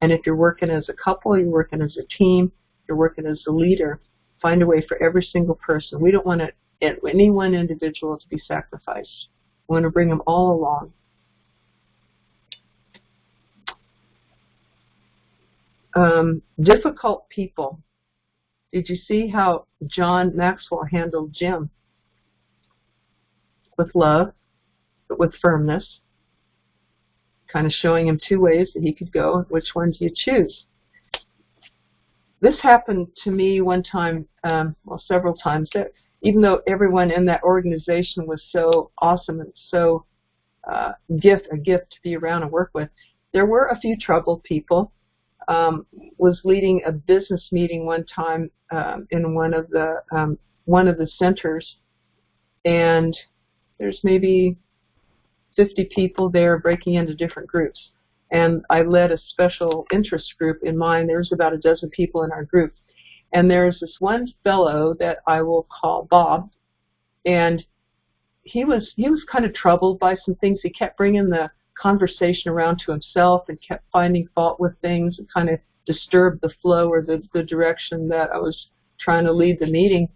A: And if you're working as a couple, you're working as a team, you're working as a leader, find a way for every single person. We don't want any one individual to be sacrificed. We want to bring them all along. Difficult people. Did you see how John Maxwell handled Jim? With love, but with firmness. Kind of showing him two ways that he could go. Which one do you choose? This happened to me one time, several times. Even though everyone in that organization was so awesome and so a gift to be around and work with, there were a few troubled people. Was leading a business meeting one time in one of the centers, and there's maybe 50 people there breaking into different groups. And I led a special interest group in mine. There's about a dozen people in our group. And there's this one fellow that I will call Bob, and he was kind of troubled by some things. He kept bringing the conversation around to himself and kept finding fault with things and kind of disturbed the flow or the direction that I was trying to lead the meeting.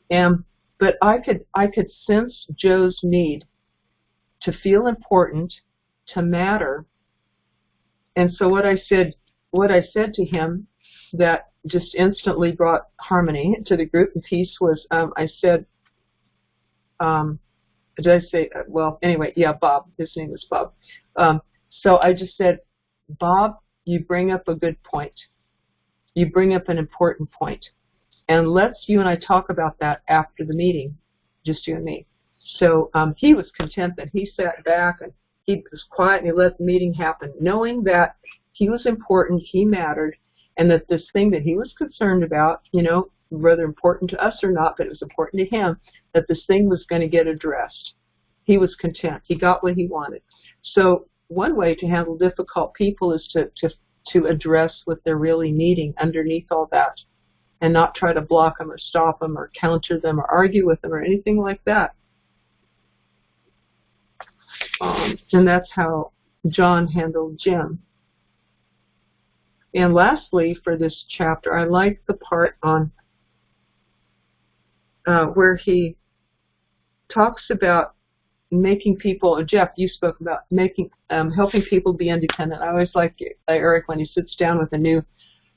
A: But I could sense Joe's need to feel important, to matter. And so what I said to him that just instantly brought harmony to the group and peace was, I said, did I say, Bob, his name is Bob. So I just said, Bob, you bring up a good point. You bring up an important point. And let's you and I talk about that after the meeting, just you and me. So he was content that he sat back and he was quiet and he let the meeting happen, knowing that he was important, he mattered, and that this thing that he was concerned about, whether important to us or not, but it was important to him, that this thing was going to get addressed. He was content. He got what he wanted. So one way to handle difficult people is to address what they're really needing underneath all that, and not try to block them or stop them or counter them or argue with them or anything like that. And that's how John handled Jim. And lastly, for this chapter, I like the part on where he talks about making people, Jeff, you spoke about helping people be independent. I always like Eric when he sits down with a new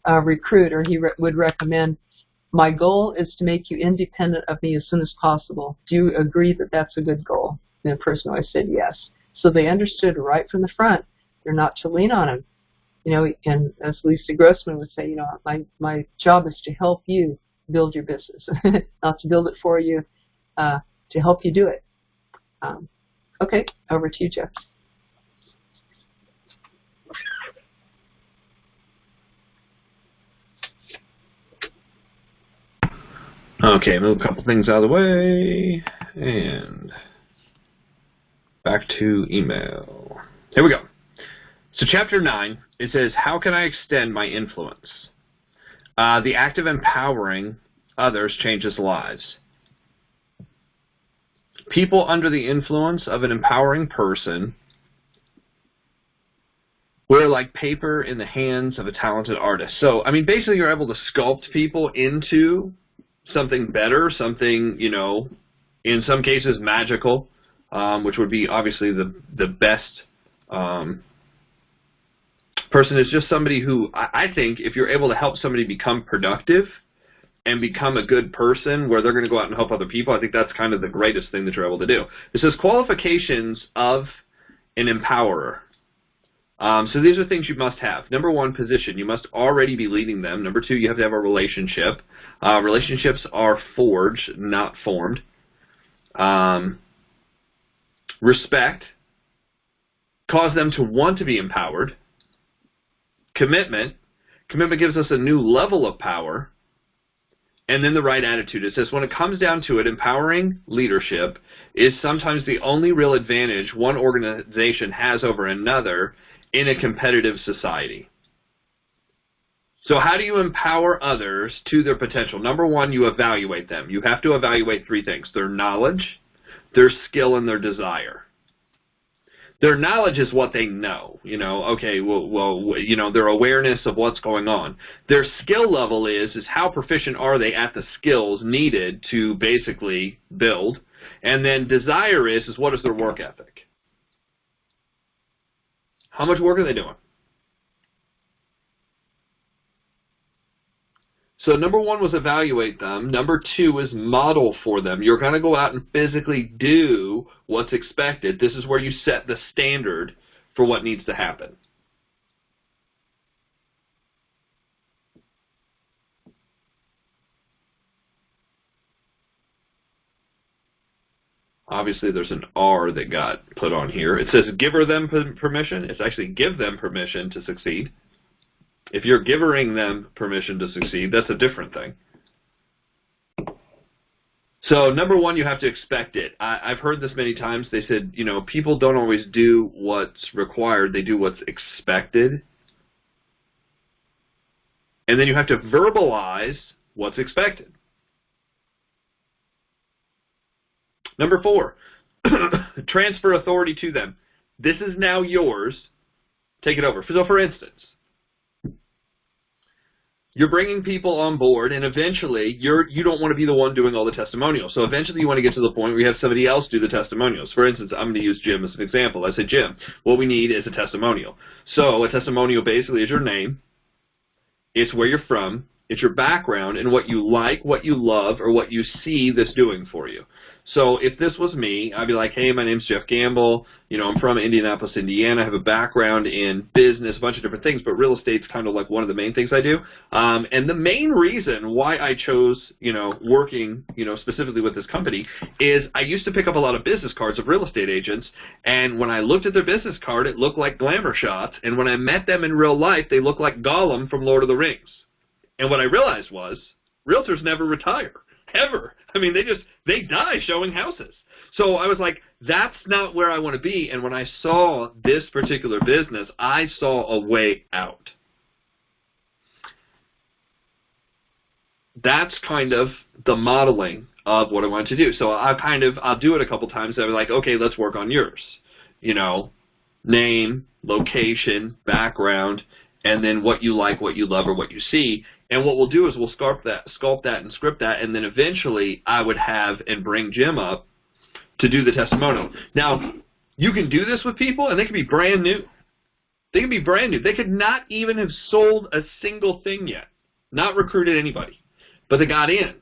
A: recruit, or he would recommend, my goal is to make you independent of me as soon as possible. Do you agree that that's a good goal? And the person always said yes. So they understood right from the front, they're not to lean on him. And as Lisa Grossman would say, my job is to help you build your business, not to build it for you, to help you do it. Okay, over to you, Jeff.
B: Okay, move a couple things out of the way, and back to email. Here we go. So chapter 9, it says, how can I extend my influence? The act of empowering others changes lives. People under the influence of an empowering person we're like paper in the hands of a talented artist. So, basically you're able to sculpt people into something better, something, in some cases magical, which would be obviously the best person is just somebody who, I think, if you're able to help somebody become productive and become a good person where they're going to go out and help other people, I think that's kind of the greatest thing that you're able to do. It says qualifications of an empowerer. So these are things you must have. Number one, position. You must already be leading them. Number two, you have to have a relationship. Relationships are forged, not formed. Respect. Cause them to want to be empowered. Commitment. Commitment gives us a new level of power. and then the right attitude. It says, when it comes down to it, empowering leadership is sometimes the only real advantage one organization has over another in a competitive society. So how do you empower others to their potential? Number one, you evaluate them. You have to evaluate three things: their knowledge, their skill, and their desire. Their knowledge is what they know. Okay, their awareness of what's going on. Their skill level is how proficient are they at the skills needed to basically build. And then desire is what is their work ethic? How much work are they doing? So number one was evaluate them. Number two is model for them. You're going to go out and physically do what's expected. This is where you set the standard for what needs to happen. Obviously, there's an R that got put on here. It says give them permission. It's actually give them permission to succeed. If you're giving them permission to succeed, that's a different thing. So number one, you have to expect it. I've heard this many times. They said, people don't always do what's required. They do what's expected. And then you have to verbalize what's expected. Number four, transfer authority to them. This is now yours. Take it over. So for instance, you're bringing people on board, and eventually you don't want to be the one doing all the testimonials. So eventually you want to get to the point where you have somebody else do the testimonials. For instance, I'm going to use Jim as an example. I said, Jim, what we need is a testimonial. So a testimonial basically is your name, it's where you're from, it's your background, and what you like, what you love, or what you see this doing for you. So if this was me, I'd be like, hey, my name's Jeff Gamble. I'm from Indianapolis, Indiana. I have a background in business, a bunch of different things, but real estate's kind of like one of the main things I do. And the main reason why I chose, working, specifically with this company is I used to pick up a lot of business cards of real estate agents, and when I looked at their business card, it looked like glamour shots, and when I met them in real life, they looked like Gollum from Lord of the Rings. And what I realized was realtors never retire, ever. I mean, they die showing houses. So I was like, that's not where I want to be. And when I saw this particular business, I saw a way out. That's kind of the modeling of what I want to do. So I'll do it a couple times. I'll be like, okay, let's work on yours. Name, location, background, and then what you like, what you love, or what you see. And what we'll do is we'll sculpt that and script that, and then eventually I would have and bring Jim up to do the testimonial. Now, you can do this with people, and they can be brand new. They can be brand new. They could not even have sold a single thing yet, not recruited anybody, but they got in.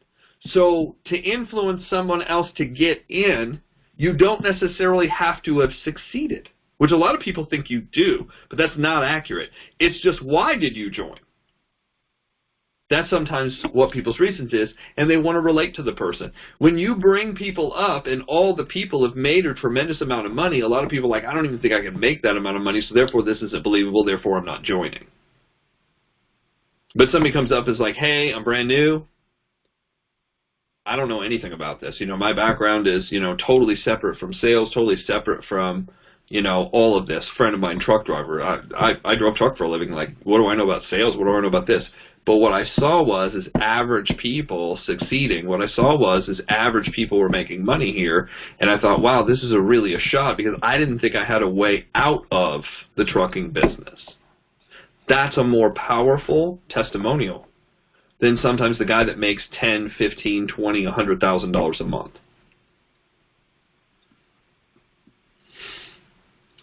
B: So to influence someone else to get in, you don't necessarily have to have succeeded, which a lot of people think you do, but that's not accurate. It's just, why did you join? That's sometimes what people's reasons is, and they want to relate to the person. When you bring people up and all the people have made a tremendous amount of money, a lot of people are like, I don't even think I can make that amount of money, so therefore this isn't believable, therefore I'm not joining. But somebody comes up and is like, hey, I'm brand new. I don't know anything about this. My background is, totally separate from sales, totally separate from, all of this. Friend of mine, truck driver. I drove truck for a living. Like, what do I know about sales? What do I know about this? But what I saw was average people succeeding. What I saw was average people were making money here. And I thought, wow, this is really a shot, because I didn't think I had a way out of the trucking business. That's a more powerful testimonial than sometimes the guy that makes $10, $15, $20, $100,000 a month.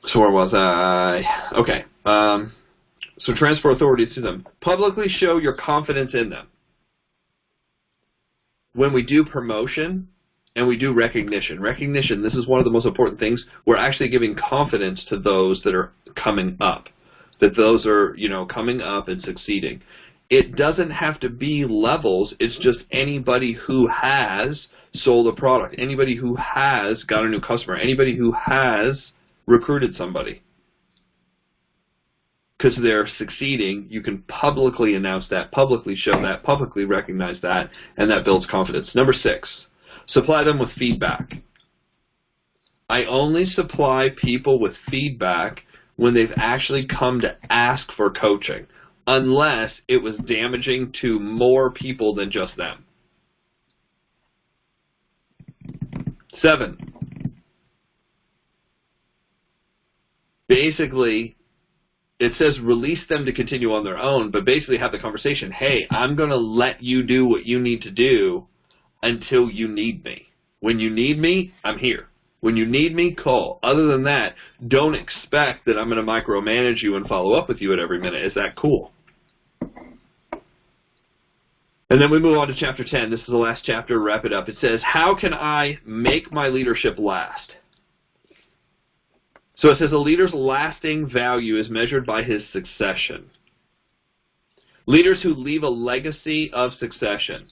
B: So where was I? Okay. So transfer authority to them. Publicly show your confidence in them. When we do promotion and we do recognition, this is one of the most important things. We're actually giving confidence to those that are coming up, that those are, coming up and succeeding. It doesn't have to be levels. It's just anybody who has sold a product, anybody who has got a new customer, anybody who has recruited somebody. because they're succeeding, you can publicly announce that, publicly show that, publicly recognize that, and that builds confidence. Number 6, supply them with feedback. I only supply people with feedback when they've actually come to ask for coaching, unless it was damaging to more people than just them. 7, basically, it says release them to continue on their own, but basically have the conversation, hey, I'm going to let you do what you need to do until you need me. When you need me, I'm here. When you need me, call. Other than that, don't expect that I'm going to micromanage you and follow up with you at every minute. Is that cool? And then we move on to chapter 10. This is the last chapter. Wrap it up. It says, how can I make my leadership last? So it says a leader's lasting value is measured by his succession. Leaders who leave a legacy of succession.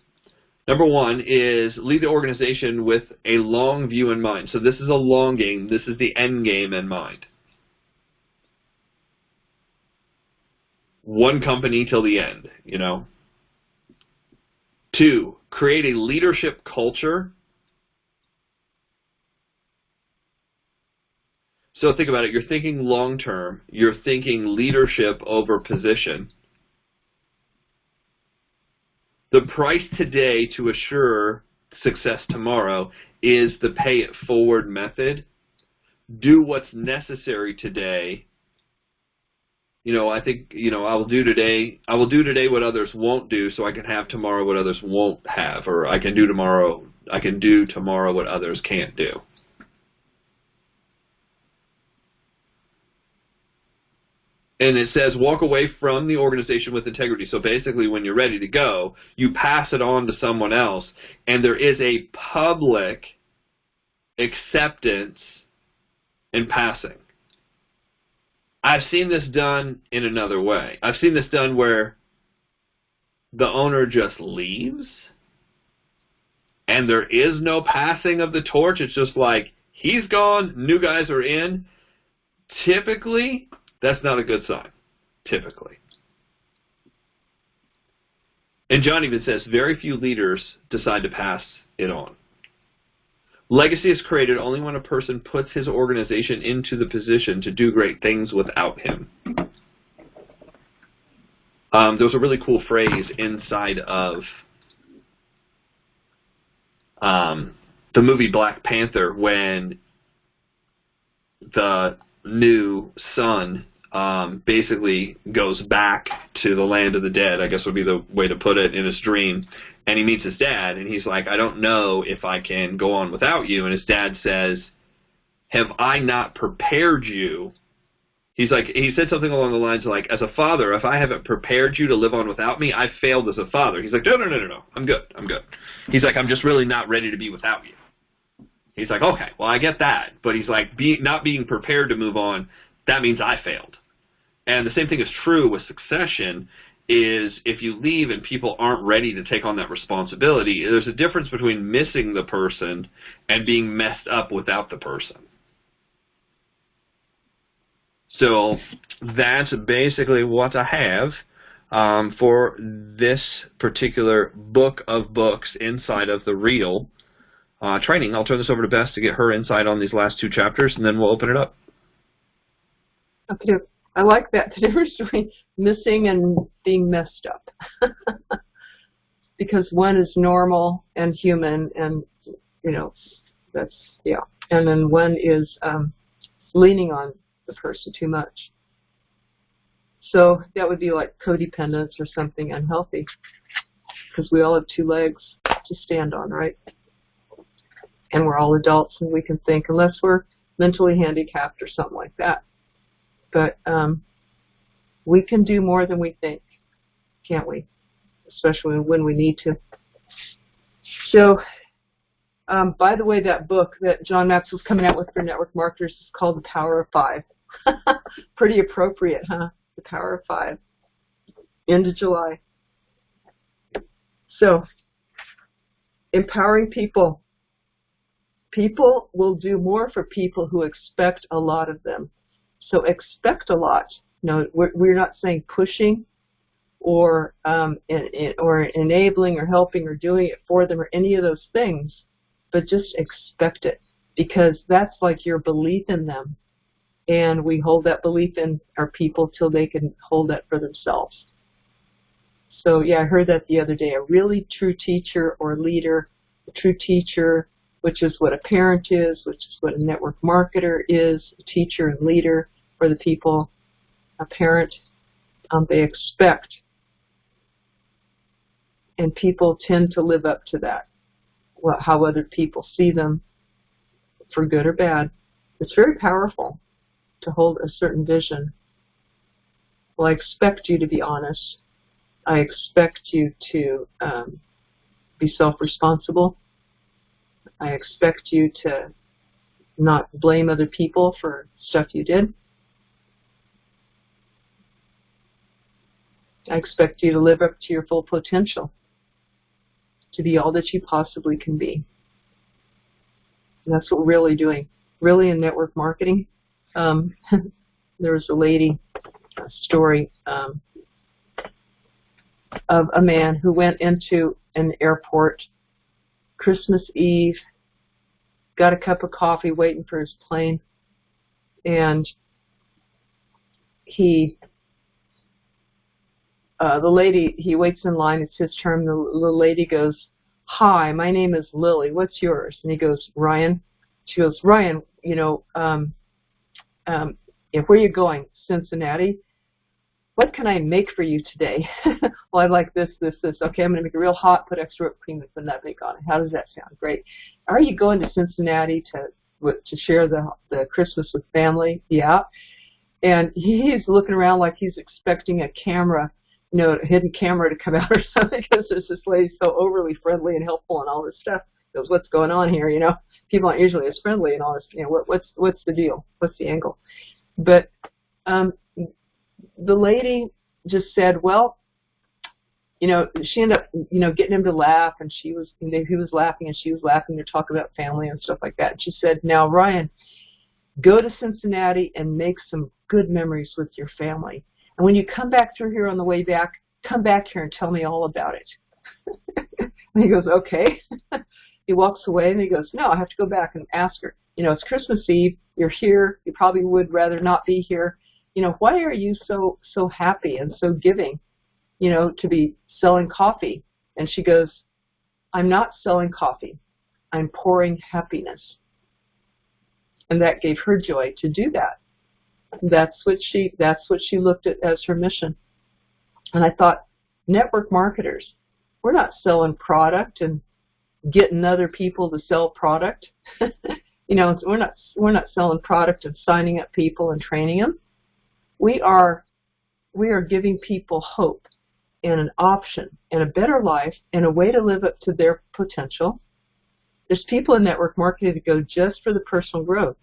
B: Number 1 is lead the organization with a long view in mind. So this is a long game. This is the end game in mind. One company till the end, you know. 2, create a leadership culture. So think about it. You're thinking long term. You're thinking leadership over position. The price today to assure success tomorrow is the pay it forward method. Do what's necessary today. You know, I think, you know, I will do today what others won't do so I can have tomorrow what others won't have, or I can do tomorrow what others can't do. And it says walk away from the organization with integrity. So basically when you're ready to go, you pass it on to someone else, and there is a public acceptance in passing. I've seen this done in another way. I've seen this done where the owner just leaves and there is no passing of the torch. It's just like, he's gone, new guys are in. Typically, that's not a good sign. Typically. And John even says, very few leaders decide to pass it on. Legacy is created only when a person puts his organization into the position to do great things without him. There was a really cool phrase inside of the movie Black Panther when the new son basically goes back to the land of the dead, I guess would be the way to put it, in his dream. And he meets his dad, and he's like, I don't know if I can go on without you. And his dad says, have I not prepared you? He's like, he said something along the lines of like, as a father, if I haven't prepared you to live on without me, I failed as a father. He's like, no, I'm good. He's like, I'm just really not ready to be without you. He's like, okay, well, I get that. But he's like, not being prepared to move on, that means I failed. And the same thing is true with succession. Is if you leave and people aren't ready to take on that responsibility, there's a difference between missing the person and being messed up without the person. So that's basically what I have for this particular book of books inside of the Real training. I'll turn this over to Beth to get her insight on these last 2 chapters, and then we'll open it up.
A: Okay. I like that, the difference between missing and being messed up. Because one is normal and human, and, you know, that's, yeah. And then one is leaning on the person too much. So that would be like codependence or something unhealthy. Because we all have 2 legs to stand on, right? And we're all adults and we can think, unless we're mentally handicapped or something like that. But we can do more than we think, can't we? Especially when we need to. So, by the way, that book that John Maxwell's coming out with for network marketers is called The Power of 5. Pretty appropriate, huh? The Power of 5. End of July. So, empowering people. People will do more for people who expect a lot of them. So expect a lot No, we're not saying pushing or enabling or helping or doing it for them or any of those things, but just expect it, because that's like your belief in them. And we hold that belief in our people till they can hold that for themselves. So yeah, I heard that the other day. A really true teacher or leader, a true teacher, which is what a parent is, which is what a network marketer is, a teacher and leader for the people, a parent, they expect, and people tend to live up to that, how other people see them, for good or bad. It's very powerful to hold a certain vision. Well, I expect you to be honest. I expect you to be self-responsible. I expect you to not blame other people for stuff you did. I expect you to live up to your full potential, to be all that you possibly can be. And that's what we're really doing. Really in network marketing. There was a lady, a story of a man who went into an airport Christmas Eve, got a cup of coffee waiting for his plane, and the lady, he waits in line, it's his turn, the lady goes, "Hi, my name is Lily, what's yours?" And he goes, "Ryan." She goes, "Ryan, you know, where are you going?" "Cincinnati." "What can I make for you today?" "Well, I'd like this, this, this." "Okay, I'm going to make it real hot, put extra whipped cream and put nutmeg on it." "How does that sound?" "Great." "Are you going to Cincinnati to share the Christmas with family?" "Yeah." And he's looking around like he's expecting a camera, you know, a hidden camera to come out or something, because there's this lady so overly friendly and helpful and all this stuff. He goes, "What's going on here?" You know, people aren't usually as friendly and all this. You know, what's the deal? What's the angle? But the lady just said, well, you know, she ended up, you know, getting him to laugh, and he was laughing and she was laughing. They're talking about family and stuff like that. And she said, "Now, Ryan, go to Cincinnati and make some good memories with your family. And when you come back through here on the way back, come back here and tell me all about it." And he goes, "Okay." He walks away and he goes, "No, I have to go back and ask her. You know, it's Christmas Eve. You're here. You probably would rather not be here. You know, why are you so happy and so giving, you know, to be selling coffee?" And she goes, "I'm not selling coffee. I'm pouring happiness." And that gave her joy to do that. That's what she looked at as her mission. And I thought, network marketers, we're not selling product and getting other people to sell product. You know, we're not selling product and signing up people and training them. We are giving people hope and an option and a better life and a way to live up to their potential. There's people in network marketing that go just for the personal growth,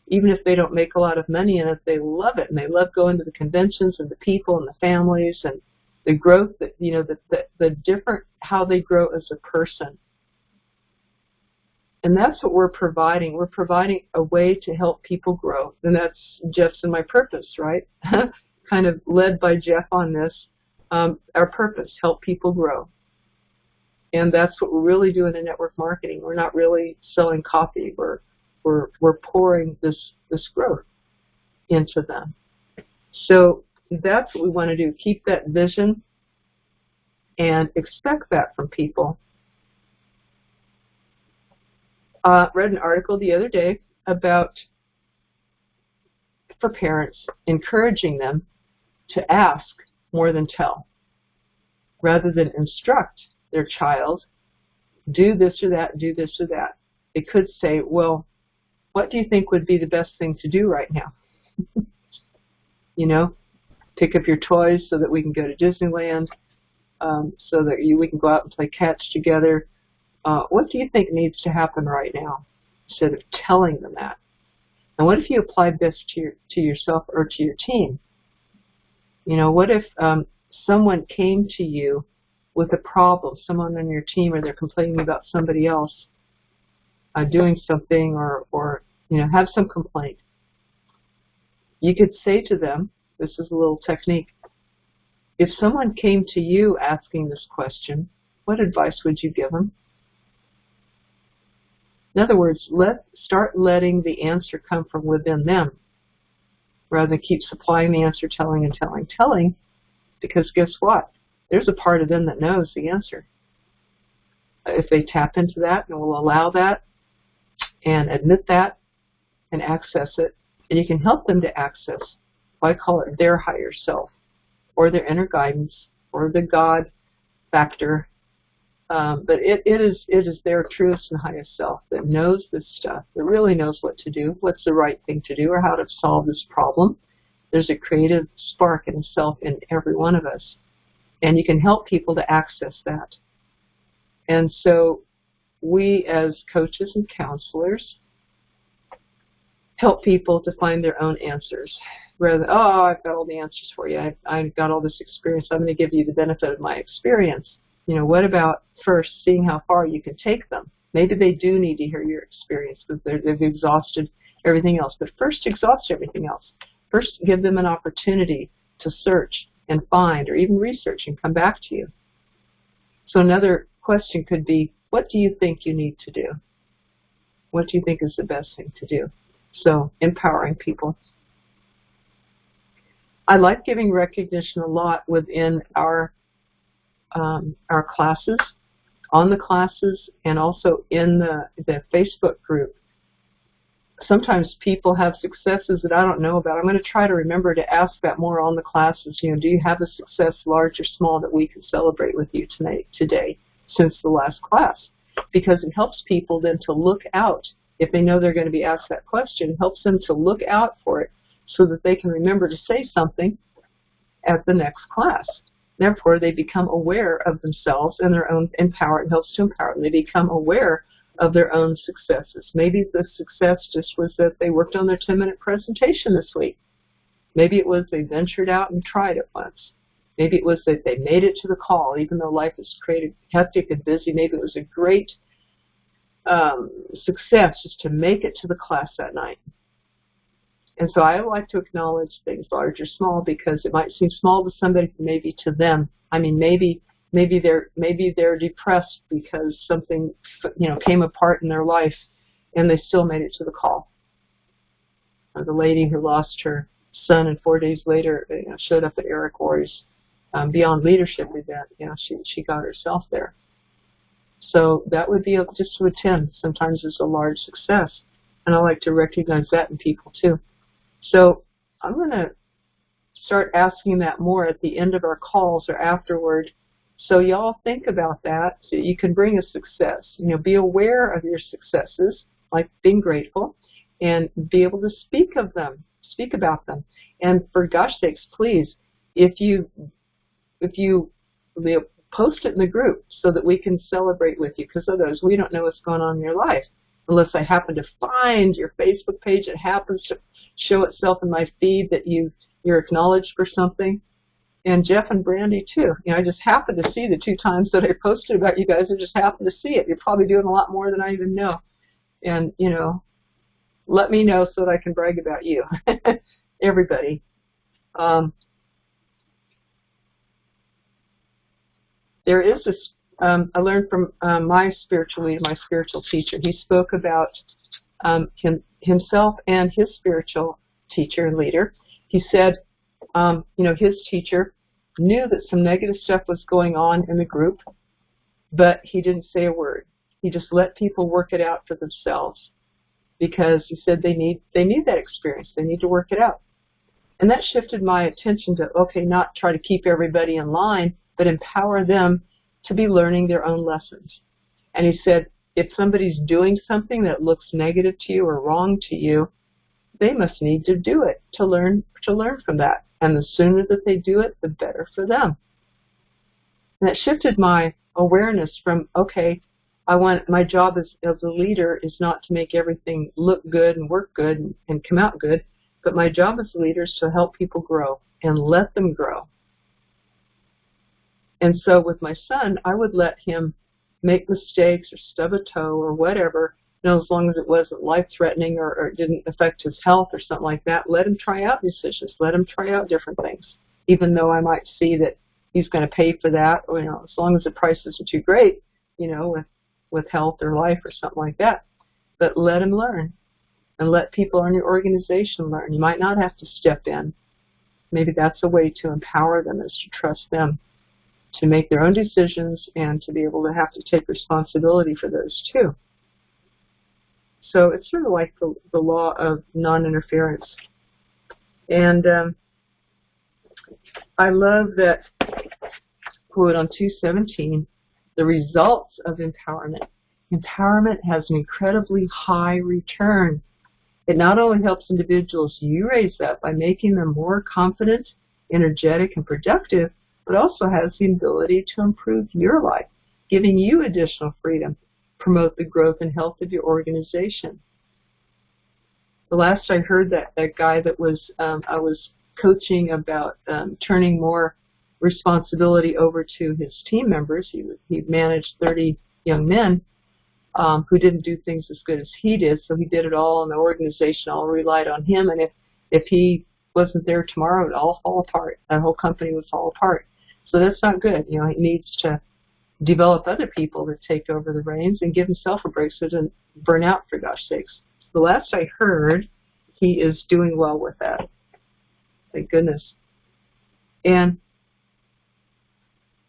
A: even if they don't make a lot of money, and if they love it and they love going to the conventions and the people and the families and the growth that, you know, the different, how they grow as a person. And that's what we're providing. We're providing a way to help people grow. And that's Jeff's and my purpose, right? Kind of led by Jeff on this. Our purpose, help people grow. And that's what we're really doing in network marketing. We're not really selling coffee. We're pouring this growth into them. So that's what we want to do. Keep that vision and expect that from people. Read an article the other day about, for parents, encouraging them to ask more than tell, rather than instruct their child, do this or that, do this or that. They could say, well, what do you think would be the best thing to do right now? You know, pick up your toys so that we can go to Disneyland, so that we can go out and play catch together. What do you think needs to happen right now? Instead of telling them that. And what if you applied this to yourself or to your team? You know, what if someone came to you with a problem, someone on your team, or they're complaining about somebody else doing something, or you know, have some complaint? You could say to them, this is a little technique. If someone came to you asking this question, what advice would you give them? In other words, start letting the answer come from within them, rather than keep supplying the answer, telling, because guess what? There's a part of them that knows the answer. If they tap into that and will allow that and admit that and access it, and you can help them to access, I call it their higher self, or their inner guidance, or the God factor. But it is their truest and highest self that knows this stuff, that really knows what to do, what's the right thing to do, or how to solve this problem. There's a creative spark in self in every one of us, and you can help people to access that. And so we as coaches and counselors help people to find their own answers. Rather than, oh, I've got all the answers for you. I've got all this experience. I'm going to give you the benefit of my experience. You know, what about first seeing how far you can take them? Maybe they do need to hear your experience because they've exhausted everything else. But first exhaust everything else. First give them an opportunity to search and find or even research and come back to you. So another question could be, what do you think you need to do? What do you think is the best thing to do? So empowering people. I like giving recognition a lot within our classes, on the classes, and also in the Facebook group. Sometimes people have successes that I don't know about. I'm going to try to remember to ask that more on the classes. You know, do you have a success, large or small, that we can celebrate with you today since the last class? Because it helps people then to look out. If they know they're going to be asked that question, it helps them to look out for it so that they can remember to say something at the next class. Therefore, they become aware of themselves and their own empower. It helps to empower them. They become aware of their own successes. Maybe the success just was that they worked on their 10-minute presentation this week. Maybe it was they ventured out and tried it once. Maybe it was that they made it to the call, even though life is created hectic and busy. Maybe it was a great success just to make it to the class that night. And so I like to acknowledge things large or small because it might seem small to somebody, maybe to them. I mean, maybe they're depressed because something, you know, came apart in their life, and they still made it to the call. Or the lady who lost her son and 4 days later, you know, showed up at Eric Worre's Beyond Leadership event. You know, she got herself there. So that would be just to attend. Sometimes it's a large success, and I like to recognize that in people too. So I'm going to start asking that more at the end of our calls or afterward. So y'all think about that so you can bring a success. You know, be aware of your successes, like being grateful, and be able to speak about them. And for gosh sakes, please, if you post it in the group so that we can celebrate with you, because otherwise we don't know what's going on in your life. Unless I happen to find your Facebook page, it happens to show itself in my feed that you're acknowledged for something. And Jeff and Brandy too. You know, I just happened to see the 2 times that I posted about you guys. I just happened to see it. You're probably doing a lot more than I even know. And, you know, let me know so that I can brag about you. Everybody. There is this, I learned from my spiritual leader, my spiritual teacher. He spoke about himself and his spiritual teacher and leader. He said, you know, his teacher knew that some negative stuff was going on in the group, but he didn't say a word. He just let people work it out for themselves because he said they need that experience. They need to work it out. And that shifted my attention to, okay, not try to keep everybody in line, but empower them to be learning their own lessons. And he said, if somebody's doing something that looks negative to you or wrong to you, they must need to do it to learn from that. And the sooner that they do it, the better for them. And that shifted my awareness from, okay, my job as a leader is not to make everything look good and work good and come out good, but my job as a leader is to help people grow and let them grow. And so with my son, I would let him make mistakes or stub a toe or whatever, as long as it wasn't life-threatening or it didn't affect his health or something like that, let him try out decisions. Let him try out different things, even though I might see that he's going to pay for that. Or, as long as the price isn't too great, with health or life or something like that. But let him learn, and let people in your organization learn. You might not have to step in. Maybe that's a way to empower them, is to trust them to make their own decisions and to be able to have to take responsibility for those too. So it's sort of like the law of non-interference. And I love that quote on 217, the results of empowerment. Empowerment has an incredibly high return. It not only helps individuals you raise up by making them more confident, energetic, and productive, but also has the ability to improve your life, giving you additional freedom, promote the growth and health of your organization. The last I heard, that guy that was I was coaching about turning more responsibility over to his team members. He managed 30 young men who didn't do things as good as he did, so he did it all, and the organization all relied on him. And if he wasn't there tomorrow, it would all fall apart. That whole company would fall apart. So that's not good. He needs to develop other people to take over the reins and give himself a break so he doesn't burn out, for gosh sakes. The last I heard, he is doing well with that. Thank goodness. And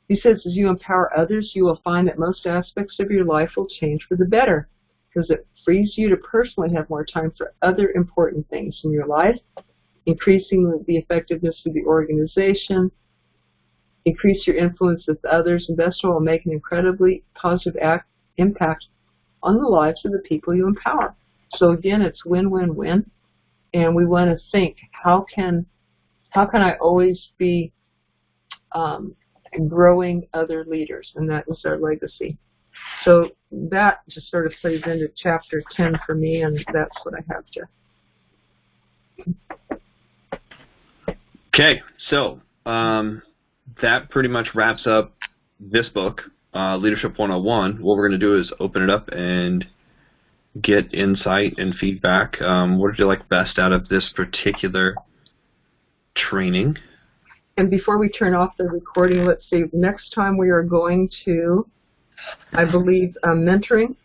A: he says, as you empower others, you will find that most aspects of your life will change for the better, because it frees you to personally have more time for other important things in your life, increasing the effectiveness of the organization, increase your influence with others, and best of all, make an incredibly positive impact on the lives of the people you empower. So again, it's win-win-win, and we want to think, how can I always be growing other leaders, and that is our legacy. So that just sort of plays into chapter 10 for me, and that's what I have to.
B: Okay, so that pretty much wraps up this book, Leadership 101. What we're going to do is open it up and get insight and feedback. What did you like best out of this particular training?
A: And before we turn off the recording, let's see, next time we are going to, I believe, mentoring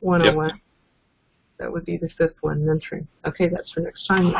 A: 101. Yep. That would be the 5th one, mentoring. Okay, that's for next time.